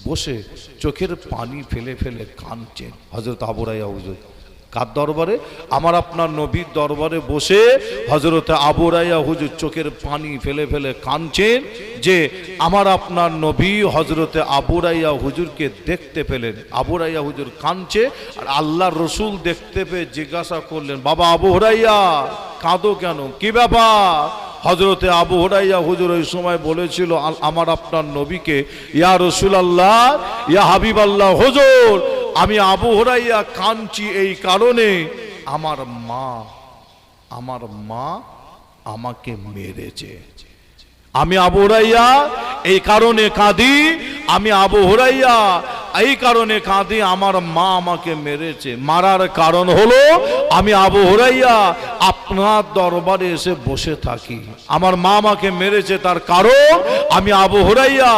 বসে চোখের পানি ফেলে ফেলে কাঁদছেন হজরত আবু হুরাইরা হুজুর। কার দরবারে? আমার আপনার নবীর দরবারে বসে হজরতে আবু হুরাইরা হুজুর চোখের পানি ফেলে ফেলে কাঁদছেন যে আমার আপনার নবী হজরতে আবু হুরাইরা হুজুরকে দেখতে পেলেন। আবু হুরাইরা হুজুর কাঁদছে, আর আল্লাহর রসুল দেখতে পেয়ে জিজ্ঞাসা করলেন, বাবা আবু হুরাইরা কাঁদো কেন, কি ব্যাপার? হজরতে আবু হুরাইরা হুজুর ওই সময় বলেছিল আমার আপনার নবীকে, ইয়া রাসূলুল্লাহ, ইয়া হাবিবাল্লাহ হুজুর, আমি আবু হুরাইরা কাঁদছি এই কারণে আমার মা আমাকে মেরেছে। আমি আবু হুরাইরা এই কারণে কাঁদি, আমি আবু হুরাইরা এই কারণে কাঁদি, আমার মা আমাকে মেরেছে। মারার কারণ হলো আমি আবু হুরাইরা আপনার দরবারে এসে বসে থাকি। আমার মা আমাকে মেরেছে তার কারণ আমি আবু হুরাইরা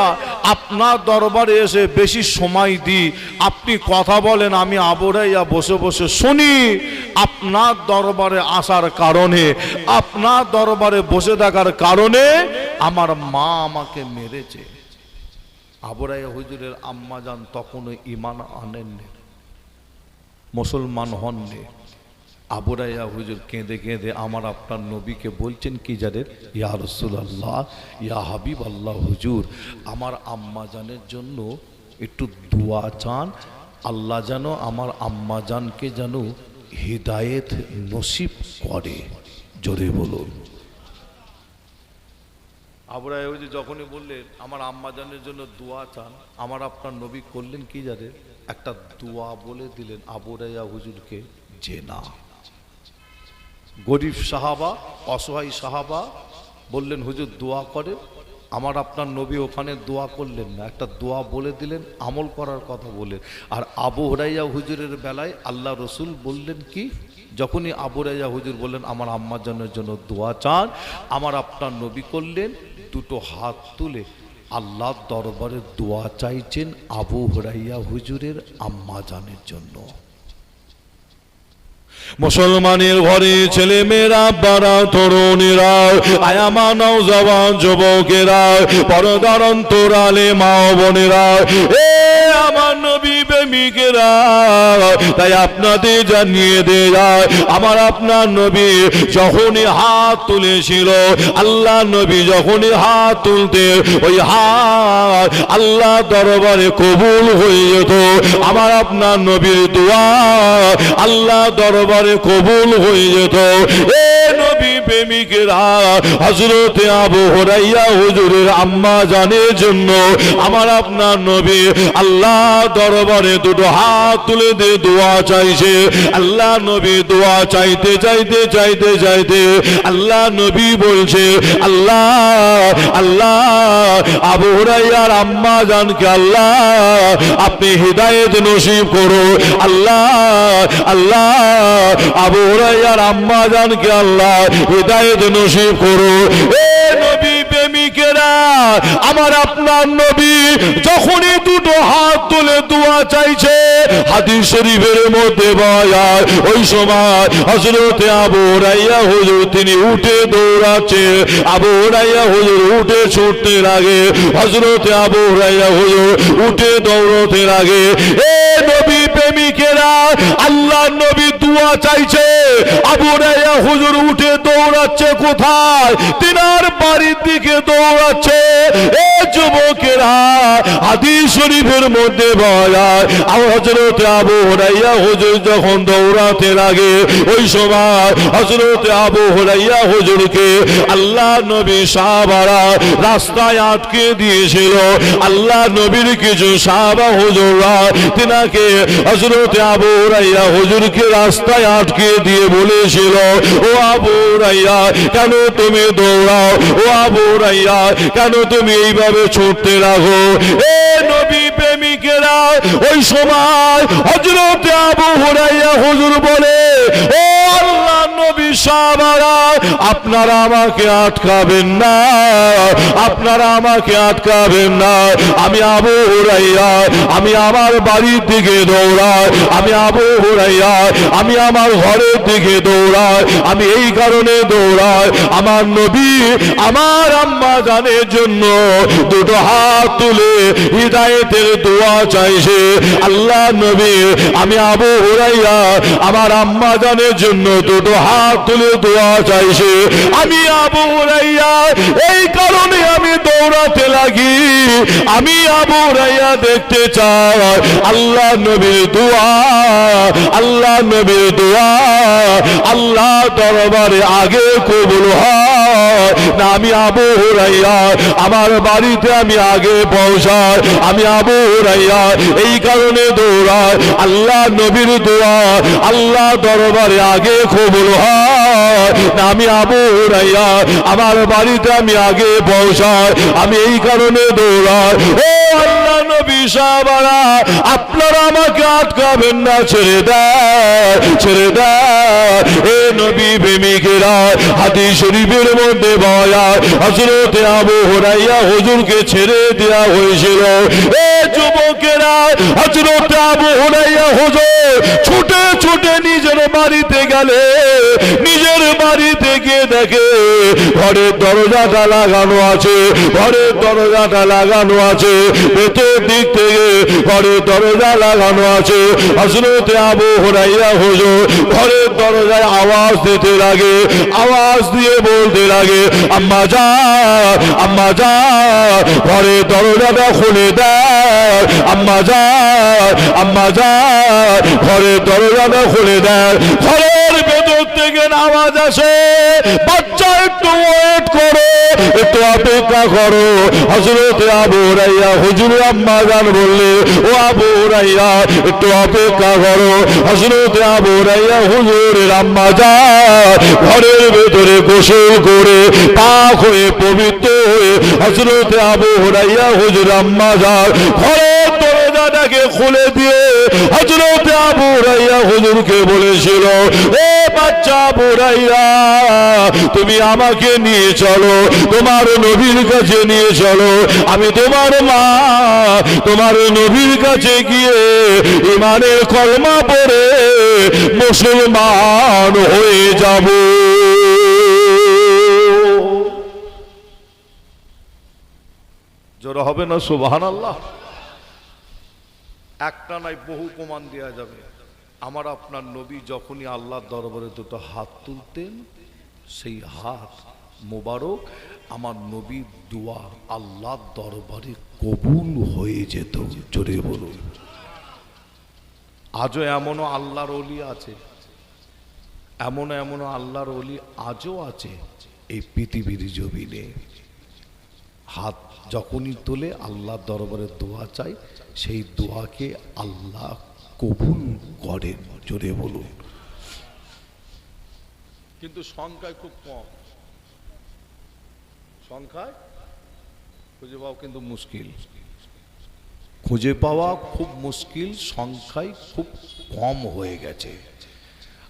আপনার দরবারে এসে বেশি সময় দিই, আপনি কথা বলেন, আমি আবু হুরাইরা বসে বসে শুনি। আপনার দরবারে আসার কারণে, আপনার দরবারে বসে থাকার কারণে আমার মা আমাকে মেরেছে। আবু হুরাইরা হুজুরের আম্মা জান তখনও ঈমান আনেননি, মুসলমান হননি। আবু হুরাইরা হুজুর কেঁদে কেঁদে আমার আপনার নবীকে বলছেন কি জানেন, ইয়া রাসূলুল্লাহ, ইয়া হাবিবাল্লাহ হুজুর, আমার আম্মা জানের জন্য একটু দোয়া চান, আল্লাহ যেন আমার আম্মা জানকে যেন হিদায়েত নসিব করে। জোরে বলুন। আবু হুরাইরা হুজুর যখনই বললেন আমার আম্মা জানের জন্য দোয়া চান, আমার আপনার নবী করলেন কি জানেন, একটা দোয়া বলে দিলেন আবু হুরাইরা হুজুরকে, যে না, গরিব সাহাবা, অসহায় সাহাবা বললেন হুজুর দোয়া করে, আমার আপনার নবী ওখানে দোয়া করলেন না, একটা দোয়া বলে দিলেন, আমল করার কথা বললেন। আর আবু হুরাইরা হুজুরের বেলায় আল্লাহ রসুল বললেন কি, যখনই আবু হুরাইরা হুজুর বললেন আমার আম্মার জানের জন্য দোয়া চান, আমার আপনার নবী করলেন দুটো হাত তুলে আল্লাহর দরবারে দোয়া চাইছেন আবু হুরাইরা হুজুরের আম্মা জানের জন্য। মুসলমানের ঘরে ছেলে মেয়েরা, বারা তরুণেরা, আয়ামা নওজওয়ান যুবকেরা, পর্দার অন্তরালে মা বোনেরা, এ আমার নবী প্রেমিকেরা, তাই আপনাদের জানিয়ে দেয়, আমার আপনার নবী যখনই হাত তুলেছিল, আল্লাহ নবী যখনই হাত তুলতে, ওই হাত আল্লাহ দরবারে কবুল হয়ে যেত। আমার আপনার নবীর দোয়া আল্লাহ দরবারে কবুল হয়ে যেত। এ নবী প্রেমিকেরা, হযরতে আবু হুরাইরা হুজুরের আম্মা জানের জন্য আমার আপনার নবী আল্লাহ দরবারে দুটো হাত তুলে দিয়ে দোয়া চাইছে। আল্লাহ নবী দোয়া চাইতে চাইতে চাইতে চাইতে আল্লাহ নবী বলছে, আল্লাহ আল্লাহ আবু হুরাইরার আম্মা জানকে আল্লাহ আপনি হিদায়েত নসিব করো। আল্লাহ আল্লাহ আবু হুরাইরার আম্মা জানকে আল্লাহ হিদায়েত নসিব করো। এ নবী প্রেমিকেরা, আমার আপনার নবী যখনই দুটো হাত তুলে দোয়া চাইছে, হাদিস শরীফের মধ্যে বলা, ওই সময় হযরতে আবু হুরাইরা হুজুর তিনি উঠে দৌড়াচ্ছে। আবু হুরাইরা হুজুর উঠে ছুটতে লাগে, হযরতে আবু হুরাইরা হুজুর উঠে দৌড়তে লাগে। এ নবী প্রেমিকেরা, আল্লাহ নবী দোয়া চাইছে, আবু হুরাইরা হুজুর উঠে দৌড়াচ্ছে কোথায়? তিনার বাড়ির দিকে দৌড়াচ্ছে। এ যুবকেরা, হাদিস শরীফের মধ্যে বলা, হযরতে আবু হুরাইরা হুজুর যখন দৌড়াতে লাগে, ওই সময় হযরতে আবু হুরাইরা হুজুরকে আল্লাহ নবী সাহাবারা রাস্তায় আটকে দিয়েছিল। আল্লাহ নবীর কিছু সাহাবা হুজুররা তিনাকে হযরতে আবু হুরাইরা হুজুরকে রাস্তায় আটকে দিয়ে বলেছিল, ও আবু হুরাইরা কেন তুমি দৌড়াও? ও আবু হুরাইরা কেন তুমি এইভাবে ছুটতে লাগো? এ নবী প্রেমিকেরা, ওই সময় হযরতে আবু হুরাইরা হুজুর বলে, ও আল্লাহ নবী সাহাবারা, আপনারা আমাকে আটকাবেন না, আপনারা আমাকে আটকাবেন না। আমি আবু হুরায়রা, আমি আমার বাড়ির দিকে দৌড়াই, আমি আবু হুরায়রা, আমি আমার ঘরের দিকে দৌড়াই। আমি এই কারণে দৌড়াই, আমার নবী আমার আম্মা জানের জন্য দুটো হাত তুলে হিদায়েতের দোয়া চাইছে। আল্লাহ নবী, আমি আবু হুরায়রা আমার আম্মা জানের জন্য দুটো হাত তুলে দোয়া চাইছে। আমি আবু হুরায়রা এই কারণে আমি দৌড়াতে লাগি, আমি আবু হুরায়রা দেখতে চাই আল্লাহ নবীর দোয়া, আল্লাহ নবীর দোয়া আল্লাহ দরবারে আগে কবুল হয় না। আমি আবু হুরায়রা আমার বাড়িতে আমি আগে পৌঁছাই, আমি আবু হুরায়রা এই কারণে দৌড়াই, আল্লাহ নবীর দোয়া আল্লাহ দরবারে আগে কবুল হয় না। আমি আবু হুরায়রা আমার বাড়িতে আমি আগে পৌঁছাই, আমি এই কারণে দৌড়াই। ও আল্লাহ নবী সাহাবারা, আপনারা আমাকে আটকাবেন না, ছেড়ে দেয়, ছেড়ে দেয়। এ নবী প্রেমিকেরা, হাদিস শরীফের মধ্যে বলা হযরত আবু হুরায়রা হুজুরকে ছেড়ে দেওয়া হয়েছিল। এ যুবকেরা, হযরত আবু হুরায়রা হুজুর ছুটে ছুটে নিজের বাড়িতে গেলে, নিজের বাড়িতে গিয়ে দেখে ঘরের দরজাটা লাগানো আছে, ঘরের দরজাটা লাগানো আছে, ভেতর দিক থেকে ঘরের দরজা লাগানো আছে। হযরত আবু হুরায়রা হুজুর ঘরের দরজায় আওয়াজ দিতে লাগে, আওয়াজ দিয়ে বলতে লাগে, আম্মা জান, আম্মা জান, ঘরের দরজাটা খুলে দেয়, আম্মা জান, আম্মা জান, ঘরের দরজাটা খুলে দেয়। ঘরের ভেতর থেকে আওয়াজ আসে, বাচ্চা একটু ওয়েট করো, একটু অপেক্ষা করো। হযরত আবু হুরায়রা হুজুর আম্মা জান বললে, ও আবু হুরায়রা একটু অপেক্ষা করো। হযরত আবু হুরায়রা হুজুরের আম্মা জান ঘরের ভেতরে গোসল করে পাক হয়ে পবিত্র হয়ে হযরত আবু হুরায়রা হুজুর আম্মা জান ঘরের দরজাটাকে খুলে দিয়ে হযরত আবু হুরায়রা হুজুরকে বলেছিল, ও বাচ্চা আবু হুরায়রা, তুমি আমাকে নিয়ে চলো, তোমার নবীর কাছে নিয়ে চলো, আমি তোমার মা তোমার নবীর কাছে গিয়ে ইমানের কলমা পড়ে মুসলমান হয়ে যাব। জোরে হবে না সুবহানাল্লাহ? একটা নাই বহু প্রমাণ দেওয়া যাবে। আমার আপনার নবী যখনই আল্লাহর দরবারে দুটো হাত তুলতেন, সেই হাত মোবারক আমার নবীর দোয়া আল্লাহর দরবারে কবুল হয়ে যেত। জোরে বলুন। আজও এমনও আল্লাহর ওলি আছে, এমনও আল্লাহর ওলি আজও আছে এই পৃথিবীর জমিনে। হাত যখনই তোলে আল্লাহর দরবারে দোয়া চাই, সেই দোয়াকে আল্লাহ কবুল করেন। জোরে বলুন। কিন্তু সংখ্যায় খুব কম, সংখ্যায় খুঁজে পাওয়া কিন্তু মুশকিল, খুঁজে পাওয়া খুব মুশকিল, সংখ্যায় খুব কম হয়ে গেছে।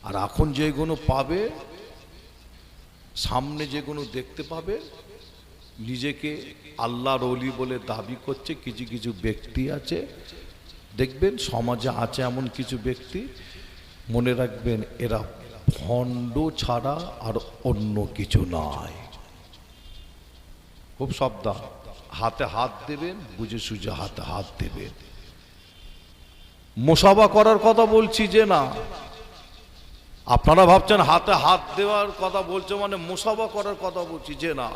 আর এখন যেগুলো পাবে, সামনে যেগুলো দেখতে পাবে, নিজেকে আল্লাহর ওলি বলে দাবি করছে কিছু কিছু ব্যক্তি আছে, দেখবেন সমাজে আছে এমন কিছু ব্যক্তি, মনে রাখবেন এরা ভণ্ড ছাড়া আর অন্য কিছু নয়। খুব সাবধান, হাতে হাত দেবেন বুঝে সুঝে হাতে হাত দেবেন। মুসাফা করার কথা বলছি যে না, আপনারা ভাবছেন হাতে হাত দেওয়ার কথা বলছে মানে মুসাফা করার কথা বলছি, যে না।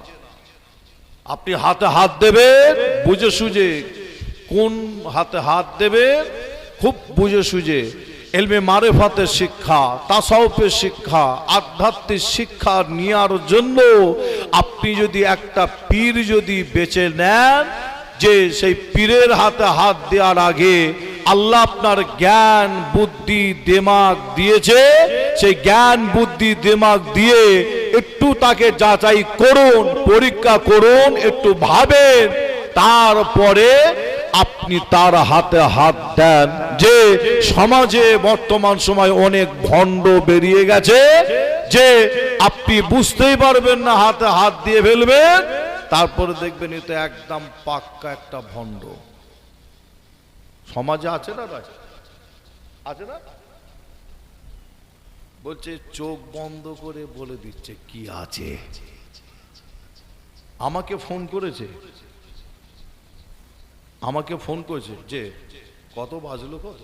আপনি হাতে হাত দেবেন বুঝে সুঝে, কোন হাতে হাত দেবেন খুব বুঝে সুঝে। ইলমে মারিফাতের শিক্ষা, তাসাউফের শিক্ষা, আধ্যাত্মিক শিক্ষা নেওয়ার জন্য আপনি যদি একটা পীর যদি বেছে নেন, যে সেই পীরের হাতে হাত দেওয়ার আগে আল্লাহ আপনার জ্ঞান বুদ্ধি দিমাগ দিয়েছে, সেই জ্ঞান বুদ্ধি দিমাগ দিয়ে একটু তাকে যাচাই করুন, পরীক্ষা করুন, একটু ভাবেন, তারপরে আপনি তার হাতে হাত দেন। যে সমাজে বর্তমান সময় অনেক ভণ্ড বেরিয়ে গেছে, যে আপনি বুঝতেই পারবেন না, হাতে হাত দিয়ে ফেলবেন, তারপরে দেখবেন এ তো একদম পাক্কা একটা ভণ্ড। সমাজে আছে না ভাই, আছে না? বলছে চোখ বন্ধ করে বলে দিচ্ছে কি আছে। আমাকে ফোন করেছে, যে কত বাজলো, কত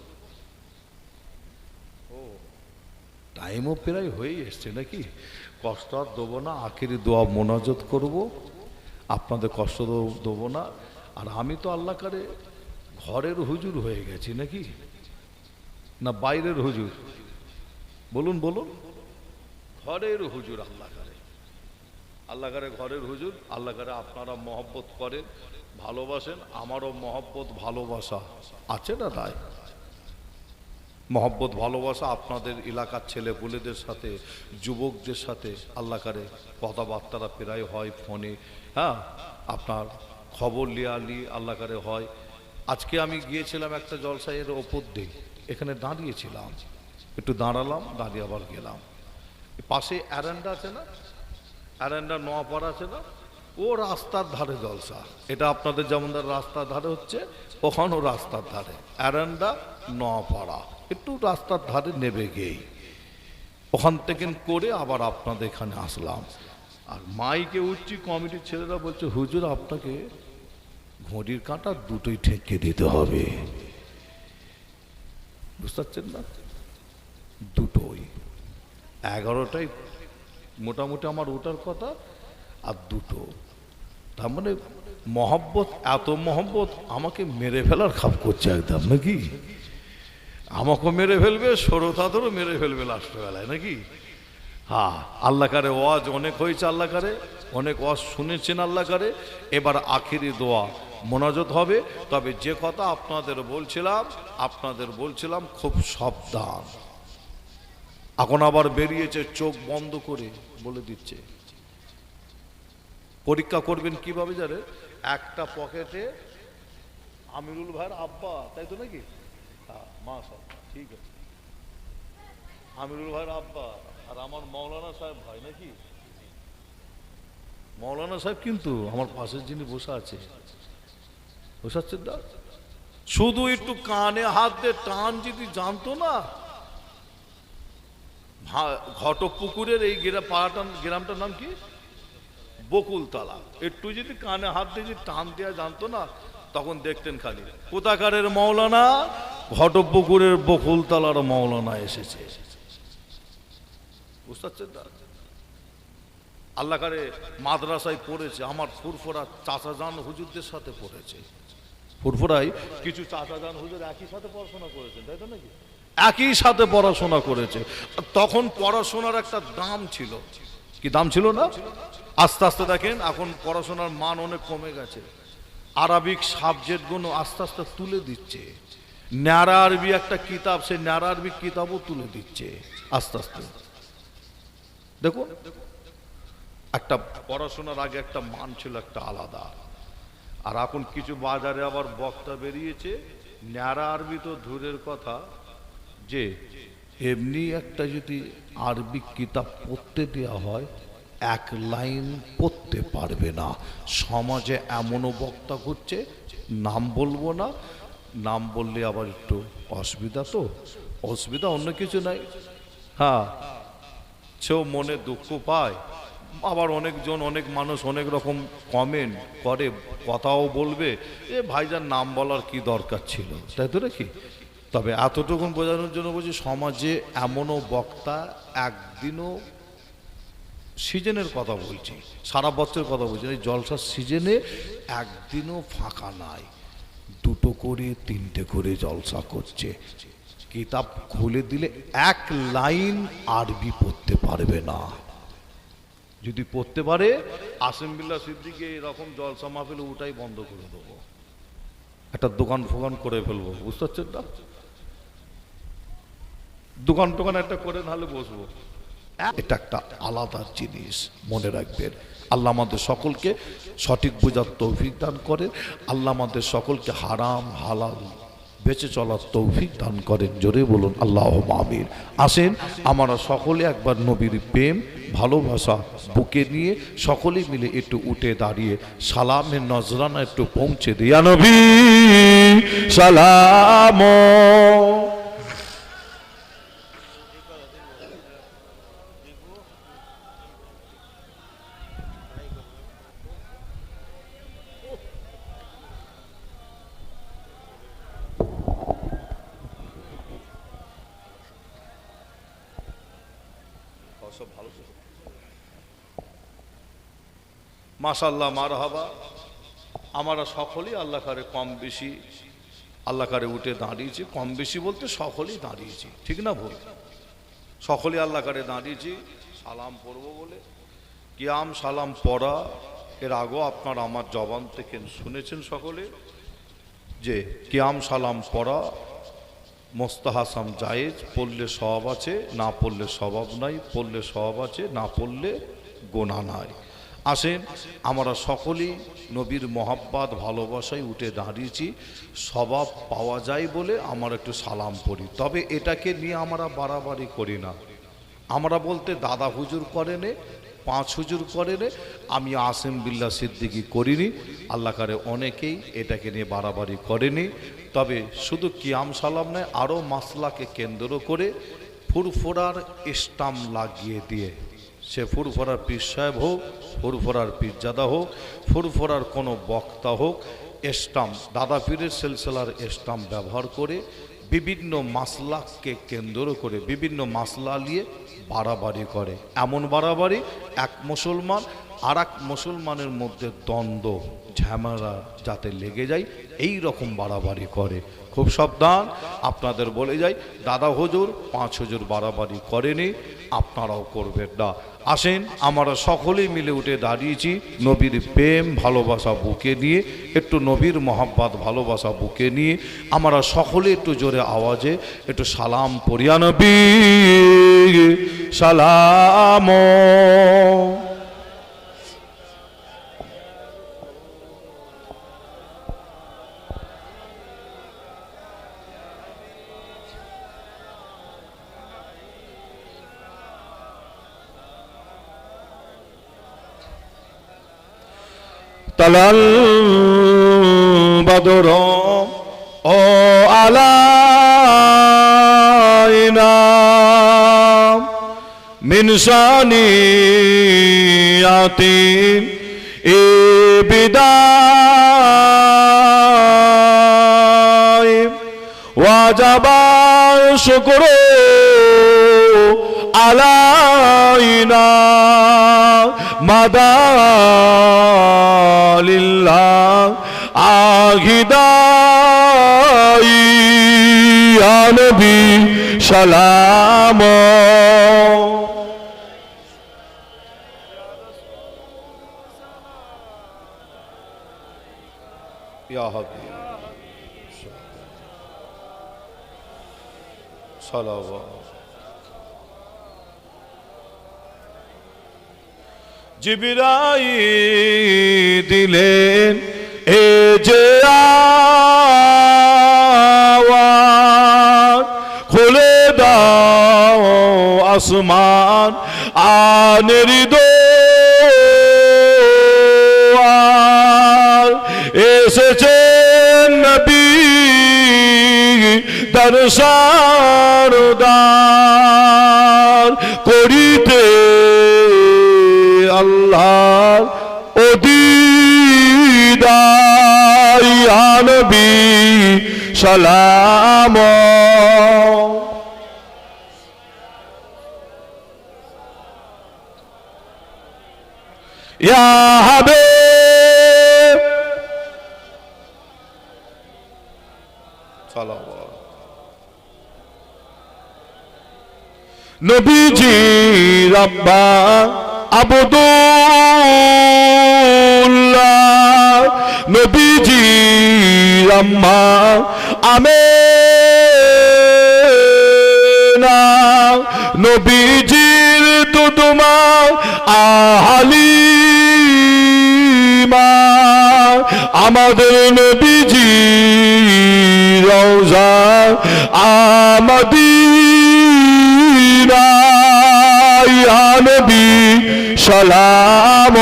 টাইমও প্রায় হয়ে এসছে নাকি, কষ্ট আর দেবো না, আখেরি দোয়া মোনাজাত করব, আপনাদের কষ্ট দেবো না। আর আমি তো আল্লাহ করে ঘরের হুজুর হয়ে গেছি নাকি, না বাইরের হুজুর? বলুন বলুন, ঘরের হুজুর আল্লাহ করে ঘরের হুজুর। আল্লাহ করে আপনারা মহব্বত করেন, ভালোবাসেন, আমারও মহব্বত ভালোবাসা আছে না? তাই মহব্বত ভালোবাসা আপনাদের এলাকার ছেলেপুলেদের সাথে, যুবকদের সাথে আল্লাহ করে কথাবার্তারা প্রায় হয় ফোনে, হ্যাঁ, আপনার খবর লিয়ালি আল্লাহ করে হয়। আজকে আমি গিয়েছিলাম একটা জলসায়ের ওপর দিয়ে, এখানে দাঁড়িয়েছিলাম, একটু দাঁড়ালাম, দাঁড়িয়ে আবার গেলাম। পাশে অ্যারেন্ডা আছে না, অ্যারেন্ডা নোয়াপাড়া আছে না, ও রাস্তার ধারে জলসা। এটা আপনাদের যেমন রাস্তার ধারে হচ্ছে, ওখানেও রাস্তার ধারে, অ্যারেন্ডা নোয়াপাড়া, একটু রাস্তার ধারে নেবে গিয়েই ওখান থেকে করে আবার আপনাদের এখানে আসলাম। আর মাইকে উঠছি, কমিটির ছেলেরা বলছে হুজুর আপনাকে ঘড়ির কাঁটা দুটোই ঠেকে দিতে হবে। বুঝতে পারছেন না? দুটোই, 11টায় মোটামুটি আমার ওঠার কথা, আর দুটো, তার মানে মহব্বত, এত মহব্বত আমাকে মেরে ফেলার খাপ করছে একদম নাকি, আমাকে মেরে ফেলবে, শ্রোতাদেরও মেরে ফেলবে লাস্ট বেলায় নাকি। হ্যাঁ, আল্লাহ কারে ওয়াজ অনেক হয়েছে, আল্লাহ কারে অনেক ওয়াজ শুনেছেন আল্লাহ কারে। এবার আখিরি দোয়া মোনাজাত হবে। তবে যে কথা আপনাদের বলছিলাম খুব সাবধান। এখন আবার বেরিয়েছে চোখ বন্ধ করে বলে দিচ্ছে। পরীক্ষা করবেন কিভাবে জানে? একটা পকেটে আমিরুল ভাইয়ের আব্বা, তাই তো নাকি? হ্যাঁ, মাশাআল্লাহ, ঠিক আছে, আমিরুল ভাইয়ের আব্বা আর আমার মৌলানা সাহেব ভাই নাকি, মৌলানা সাহেব কিন্তু আমার পাশের যিনি বসে আছে, বসাচ্ছেন না, শুধু একটু কানে হাত দিয়ে টান যদি জানতো না, ঘটপুকুরের এই গ্রামটার নাম কি, বকুলতলা, একটু যদি কানে হাত দিয়ে যদি টান দেওয়া জানতো না, তখন দেখতেন খালি কোথাকারের মৌলানা, ঘটপুকুরের বকুলতলার মৌলানা এসেছে। বুঝতে পারছেন না? আল্লাহ করে মাদ্রাসায় পড়েছে, আমার ফুরফুরা চাচাজান হুজুরদের সাথে পড়েছে। ফুরফুরায় কিছু চাচাজান হুজুর একই সাথে পড়াশোনা করেছেন, তাই তো নাকি? একই সাথে পড়াশোনা করেছে। তখন পড়াশোনার একটা দাম ছিল, কি দাম ছিল না? আস্তে আস্তে দেখেন এখন পড়াশোনার মান অনেক কমে গেছে। আরবিক সাবজেক্টগুলো আস্তে আস্তে তুলে দিচ্ছে। ন্যাড়া আরবি একটা কিতাব, সেই ন্যাড়া আরবি কিতাবও তুলে দিচ্ছে আস্তে আস্তে। দেখুন, একটা পড়াশোনার আগে একটা মান ছিল একটা আলাদা, আর এখন কিছু বাজারে আবার বক্তা বেরিয়েছে, ন্যাড়া আরবি তো দূরের কথা, যে এমনি একটা যদি আরবি কিতাব পড়তে দেওয়া হয়, এক লাইন পড়তে পারবে না। সমাজে এমনও বক্তা করছে, নাম বলবো না, নাম বললে আবার একটু অসুবিধা, তো অসুবিধা অন্য কিছু নাই, হ্যাঁ, সেও মনে দুঃখ পায়। আবার অনেকজন, অনেক মানুষ অনেক রকম কমেন্ট করে, কথাও বলবে, এ ভাইজান নাম বলার কি দরকার ছিল, তাই তো নাকি? তবে এতটুকু বোঝানোর জন্য বলছি, সমাজে এমনও বক্তা, একদিনও সিজনের কথা বলছি, সারা বছরের কথা বলছি, এই জলসার সিজনে একদিনও ফাঁকা নাই, 2টো করে 3টে করে জলসা করছে। কিতাব খুলে দিলে এক লাইন আরবি পড়তে পারবে না। যদি পড়তে পারে, আসিম বিল্লাহ সিদ্দিকে এরকম জলসা মাহফিলে ওটাই বন্ধ করে দেবো, একটা দোকান ফোকান করে ফেলবো। বুঝতে পারছেন না? দোকান টোকান একটা করে নাহলে বসবো। এটা একটা আলাদা জিনিস, মনে রাখবেন। আল্লাহ আমাদের সকলকে সঠিক বোঝার তৌফিক দান করেন। আল্লাহ আমাদের সকলকে হারাম হালাল বেঁচে চলার তৌফিক দান করেন। জোরে বলুন আল্লাহুম্মা আমিন। আসেন আমরা সকলে একবার নবীর প্রেম ভালোবাসা বুকে নিয়ে সকলে মিলে একটু উঠে দাঁড়িয়ে সালামের নজরানা একটু পৌঁছে দিই। ইয়া নবী সালাম। মাশাআল্লাহ মারহাবা। আমরা সকলেই আল্লাহ কারে কম বেশি আল্লাহ কারে উঠে দাঁড়িয়েছি, কম বেশি বলতে সকলেই দাঁড়িয়েছি, ঠিক না ভুল? সকলেই আল্লাহ কারে দাঁড়িয়েছি সালাম পড়ব বলে। কিয়াম সালাম পড়া এর আগেও আপনারা আমার জবান থেকে শুনেছেন সকলে যে কিয়াম সালাম পড়া মোস্তাহাসাম জায়েজ, পড়লে সওয়াব আছে, না পড়লে সওয়াব নাই, পড়লে সওয়াব আছে, না পড়লে গোনা নাই। আসেন আমরা সকলেই নবীর মহাব্বত ভালোবাসায় উঠে দাঁড়িয়েছি, স্বভাব পাওয়া যায় বলে আমরা একটু সালাম পড়ি। তবে এটাকে নিয়ে আমরা বাড়াবাড়ি করি না। আমরা বলতে দাদা হুজুর করেনে, পাঁচ হুজুর করেনে, আমি আসিম বিল্লাহ সিদ্দিকী করিনি, আল্লাহ কারে অনেকেই এটাকে নিয়ে বাড়াবাড়ি করেনি। তবে শুধু কিয়াম সালাম নয়, আরও মাসলাকে কেন্দ্র করে ফুরফুরার স্টাম্প লাগিয়ে দিয়ে, সে ফুরফুরার পীর সাহেব হোক, ফুরফুরার পীরজাদা হোক, ফুরফুরার কোনো বক্তা হোক, স্টাম্প দাদা পীরের সিলসিলার স্টাম্প ব্যবহার করে বিভিন্ন মাসলাকে কেন্দ্র করে বিভিন্ন মাসলা নিয়ে বাড়াবাড়ি করে। এমন বাড়াবাড়ি এক মুসলমান আর এক মুসলমানের মধ্যে দ্বন্দ্ব ঝামেলা যাতে লেগে যায় এই রকম বাড়াবাড়ি করে। খুব সাবধান, আপনাদের বলে যাই দাদা হুজুর পাঁচ হুজুর বাড়াবাড়ি করেনি, আপনারাও করবেন না। আসেন আমরা সকলেই মিলে উঠে দাঁড়িয়েছি নবীর প্রেম ভালোবাসা বুকে নিয়ে, একটু নবীর মহাব্বত ভালোবাসা বুকে নিয়ে আমরা সকলে একটু জোরে আওয়াজে একটু সালাম পড়িয়া নবী সালাম। তালাল বদর ও আলাইনা মিন সানিয়াতিন এ বিদায় ওয়াজাবা শুকরু আলাইনা মাদালিল্লাহ আহিদাই ইয়া নবী সালাম। ইয়া হাবিব সালাওয়াত। জিবরাইল দিলেন এ যে আওয়াজ, খুলে দাও আসমান আনের দোয়ার, এসেছেন নবী তার সারদার করিতে আল্লাহ ও দিদার ইয়া নবী সালাম। ইয়া হাবিব সালাওয়াত। নবীজি রাব্বা আবদুল্লাহ, নবীজি আম্মা আমেনা, নবীজির দুদমা আহালিমা, আমাদের নবীজি রওজা আমাদিনা ইয়া নবী সালাম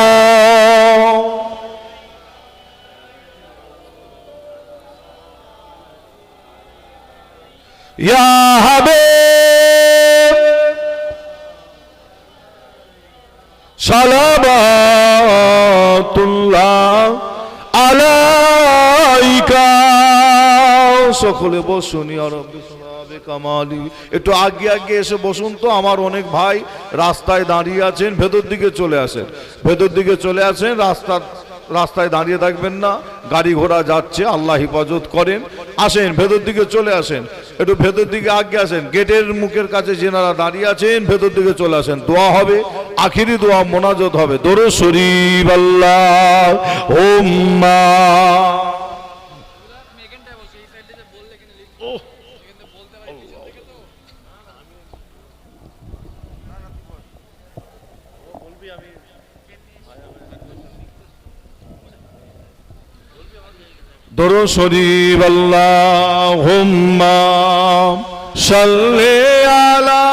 ইয়া হাবিব সালাবাতুল্লাহ আলাইকা। সকলে বসুন ইয়া রাব্বি সালাবে কামালি। একটু আগে আগে এসে বসুন তো, আমার অনেক ভাই রাস্তায় দাঁড়িয়ে আছেন, ভেতর দিকে চলে আসেন, ভেতর দিকে চলে আসেন। রাস্তায় দাঁড়িয়ে থাকবেন না, গাড়ি ঘোড়া যাচ্ছে, আল্লাহ হেফাজত করেন। আসেন ভেতর দিকে চলে আসেন, একটু ভেতর দিকে আগে আসেন। গেটের মুখের কাছে যেনারা দাঁড়িয়ে আছেন ভেতর দিকে চলে আসেন। দোয়া হবে, আখিরি দোয়া মোনাজাত হবে। দরুদ শরীফ আল্লাহুম্মা। দরুদ শরীফ আল্লাহুম্মা সাল্লি আলা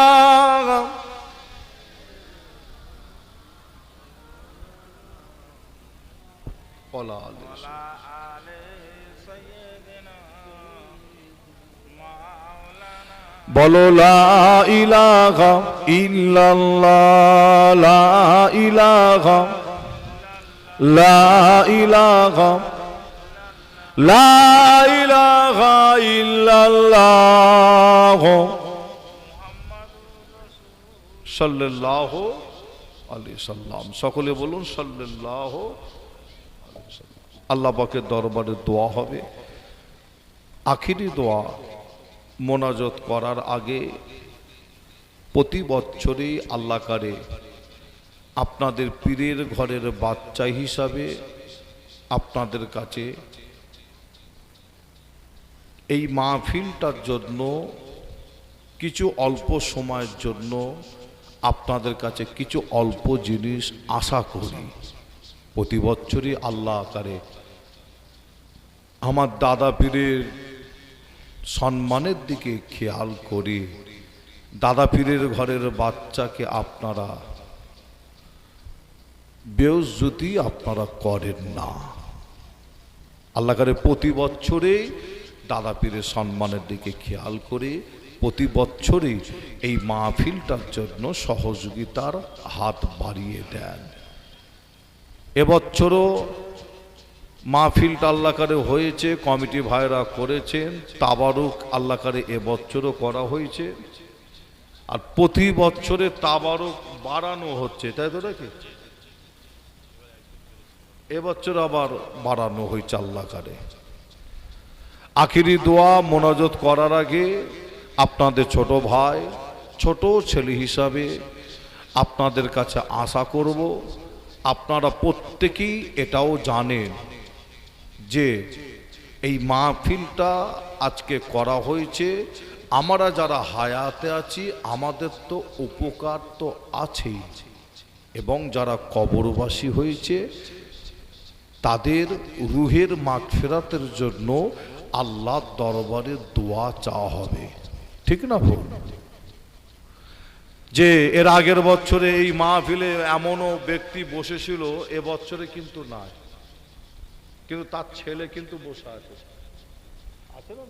বলো লা ইলাহা ইল্লাল্লাহ, লা ইলাহা, লা ইলাহা, লা ইলাহা ইল্লাল্লাহ সাল্লাল্লাহু আলাইহি সাল্লাম। সকলে বলুন সাল্লাল্লাহু আলাইহি সাল্লাম। আল্লাহ পাকের দরবারে দোয়া হবে। আখিরি দোয়া মোনাজাত করার আগে প্রতি বছরই আল্লাহ কারে আপনাদের পীরের ঘরের বাচ্চা হিসাবে আপনাদের কাছে এই মাহফিলটার জন্য কিছু অল্প সময়ের জন্য আপনাদের কাছে কিছু অল্প জিনিস আশা করি। প্রতি বছরই আল্লাহ আকারে আমার দাদা পীরের সম্মানের দিকে খেয়াল করি। দাদা পীরের ঘরের বাচ্চাকে আপনারা বেইজ্জতি আপনারা করেন না। আল্লাহ করে প্রতি বছরেই দাদা পীরের সম্মানের দিকে খেয়াল করে প্রতি বছরই এই মাহফিলটার জন্য সহযোগিতার হাত বাড়িয়ে দেন। এবছরও মাহফিলটা আল্লাহ করে হয়েছে, কমিটি ভাইরা করেছেন, তাবারুক আল্লাহ করে এবছরও করা হয়েছে। আর প্রতি বছরে তাবারুক বাড়ানো হচ্ছে, তাই তো নাকি? এবছর আবার বাড়ানো হয়েছে আল্লাহ করে। আখিরি দোয়া মোনাজাত করার আগে আপনাদের ছোট ভাই, ছোট ছেলে হিসাবে আপনাদের কাছে আশা করব, আপনারা প্রত্যেকেই এটাও জানেন যে এই মাহফিলটা আজকে করা হয়েছে, আমরা যারা হায়াতে আছি আমাদের তো উপকার তো আছেই, এবং যারা কবরবাসী হয়েছে তাদের রুহের মাগফিরাতের জন্য আল্লাহর দরবারে দোয়া চাওয়া হবে। ঠিক না ভুল? যে এর আগের বছরে এই মাহফিলে এমনও ব্যক্তি বসেছিল, এবছরে কিন্তু নাই, কিন্তু তার ছেলে কিন্তু বসে আছে, আছে না?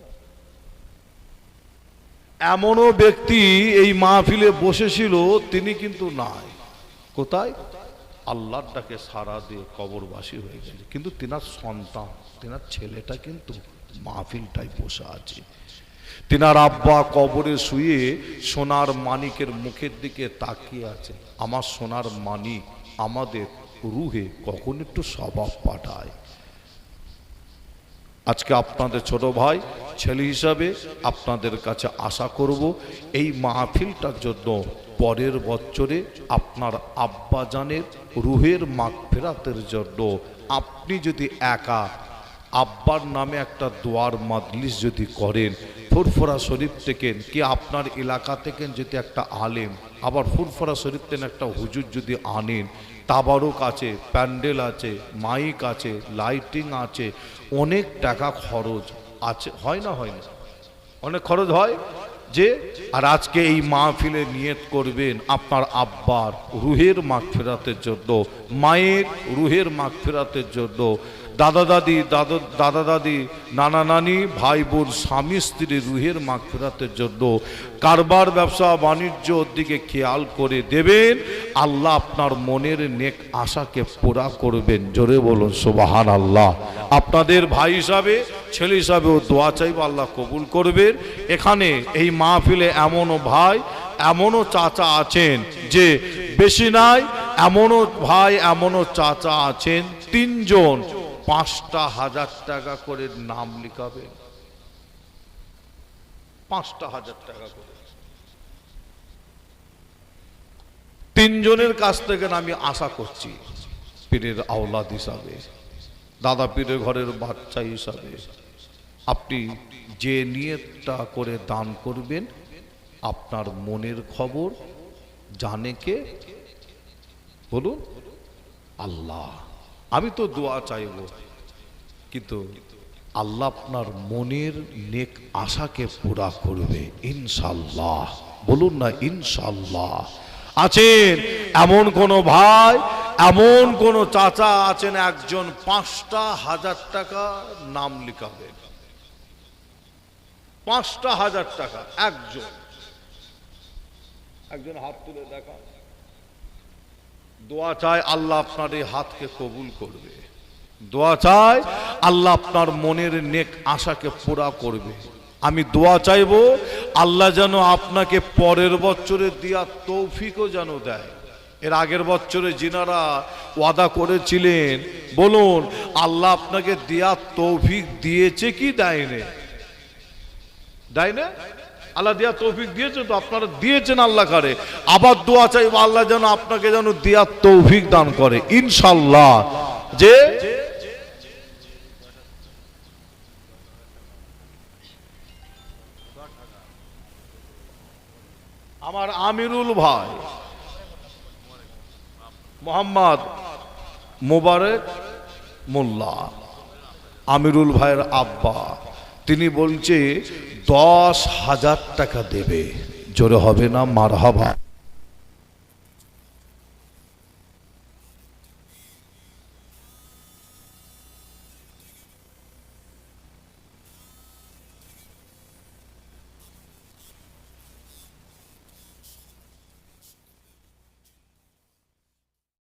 এমনও ব্যক্তি এই মাহফিলে বসেছিল, তিনি কিন্তু নাই। কোথায়? আল্লাহর ডাকে সারা দিয়ে কবরবাসী হয়ে গেছে, কিন্তু তিনার সন্তান, তিনার ছেলেটা কিন্তু মাহফিলটাই বসে আছে। তিনার আব্বা কবরে শুয়ে সোনার মানিকের মুখের দিকে তাকিয়ে আছে। আমার সোনার মানিক আমাদের রুহে কখন একটু স্বভাব পাঠায়। আজকে আপনাদের ছোট ভাই ছেলে হিসাবে আপনাদের কাছে আশা করব, এই মাহফিলটার জন্য পরের বছরে আপনার আব্বাজানের রুহের মাগফিরাতের জন্য আপনি যদি একা আব্বার নামে একটা দোয়ার মাজলিস যদি করেন, ফুরফুরা শরীফ থেকে কি আপনার এলাকা থেকে যদি একটা আলেম, আবার ফুরফুরা শরীফ থেকে একটা হুজুর যদি আনেন, তাবারুক আছে, প্যান্ডেল আছে, মাইক আছে, লাইটিং আছে, অনেক টাকা খরচ আছে, হয় না? হয় না? অনেক খরচ হয় যে। আর আজকে এই মাহফিলে নিয়ত করবেন আপনার আব্বার রুহের মাগফিরাতের জন্য, মায়ের রুহের মাগফিরাতের জন্য, দাদা দাদি নানা নানি ভাই বোন স্বামী স্ত্রীর রুহের মাগফিরাতের জন্য। কারবার ব্যবসা বাণিজ্যর দিকে খেয়াল করে দেবেন, আল্লাহ আপনার মনের নেক আশাকে পুরা করবেন। জোরে বলুন সুবহানাল্লাহ। আপনাদের ভাই হিসাবে ছেলে হিসাবেও দোয়া চাইব, আল্লাহ কবুল করবেন। এখানে এই মাহফিলে এমনও ভাই এমনও চাচা আছেন যে বেশি নাই, এমনও ভাই এমনও চাচা আছেন 3 জন 5,000 টাকা করে নাম লিখাবেন। 5,000 টাকা করে 3 জনের কাছ থেকে আমি আশা করছি, পীরের আওলাদ হিসাবে, দাদা পীরের ঘরের বাচ্চা হিসাবে আপনি যে নিয়তটা করে দান করবেন, আপনার মনের খবর জানে কে? বলুন আল্লাহ। আমি তো দোয়া চাইব, কিন্তু আল্লাহ আপনার মনের নেক আশাকে পুরা করবে ইনশাআল্লাহ। বলুন না ইনশাআল্লাহ। আছেন এমন কোন ভাই, এমন কোন চাচা আছেন, একজন 5,000 টাকা নাম লিখাবেন। 5,000 টাকা একজন হাত তুলে দেখা। দোয়া চাই আল্লাহ আপনার এই হাতকে কবুল করবে। দোয়া চাই আল্লাহ আপনার মনের নেক আশাকে পুরা করবে। আমি দোয়া চাইব আল্লাহ যেন আপনাকে পরের বছরে দেওয়ার তৌফিকও যেন দেয়। এর আগের বছরে যিনারা ওয়াদা করেছিলেন, বলুন আল্লাহ আপনাকে দেওয়ার তৌফিক দিয়েছে কি দেয়নি? দেয়নি? আল্লাহ দেওয়ার তৌফিক দিয়েছে তো, আপনারা দিয়েছেন আল্লাহ করে। আবার দোয়া চাইব আল্লাহ যেন আপনাকে যেন দেওয়ার তৌফিক দান করে ইনশাআল্লাহ। যে আমার আমিরুল ভাই মোহাম্মদ মোবারক মোল্লা, আমিরুল ভাইয়ের আব্বা, তিনি বলছে 10,000 টাকা দেবে। জোরে হবে না মারহাবা?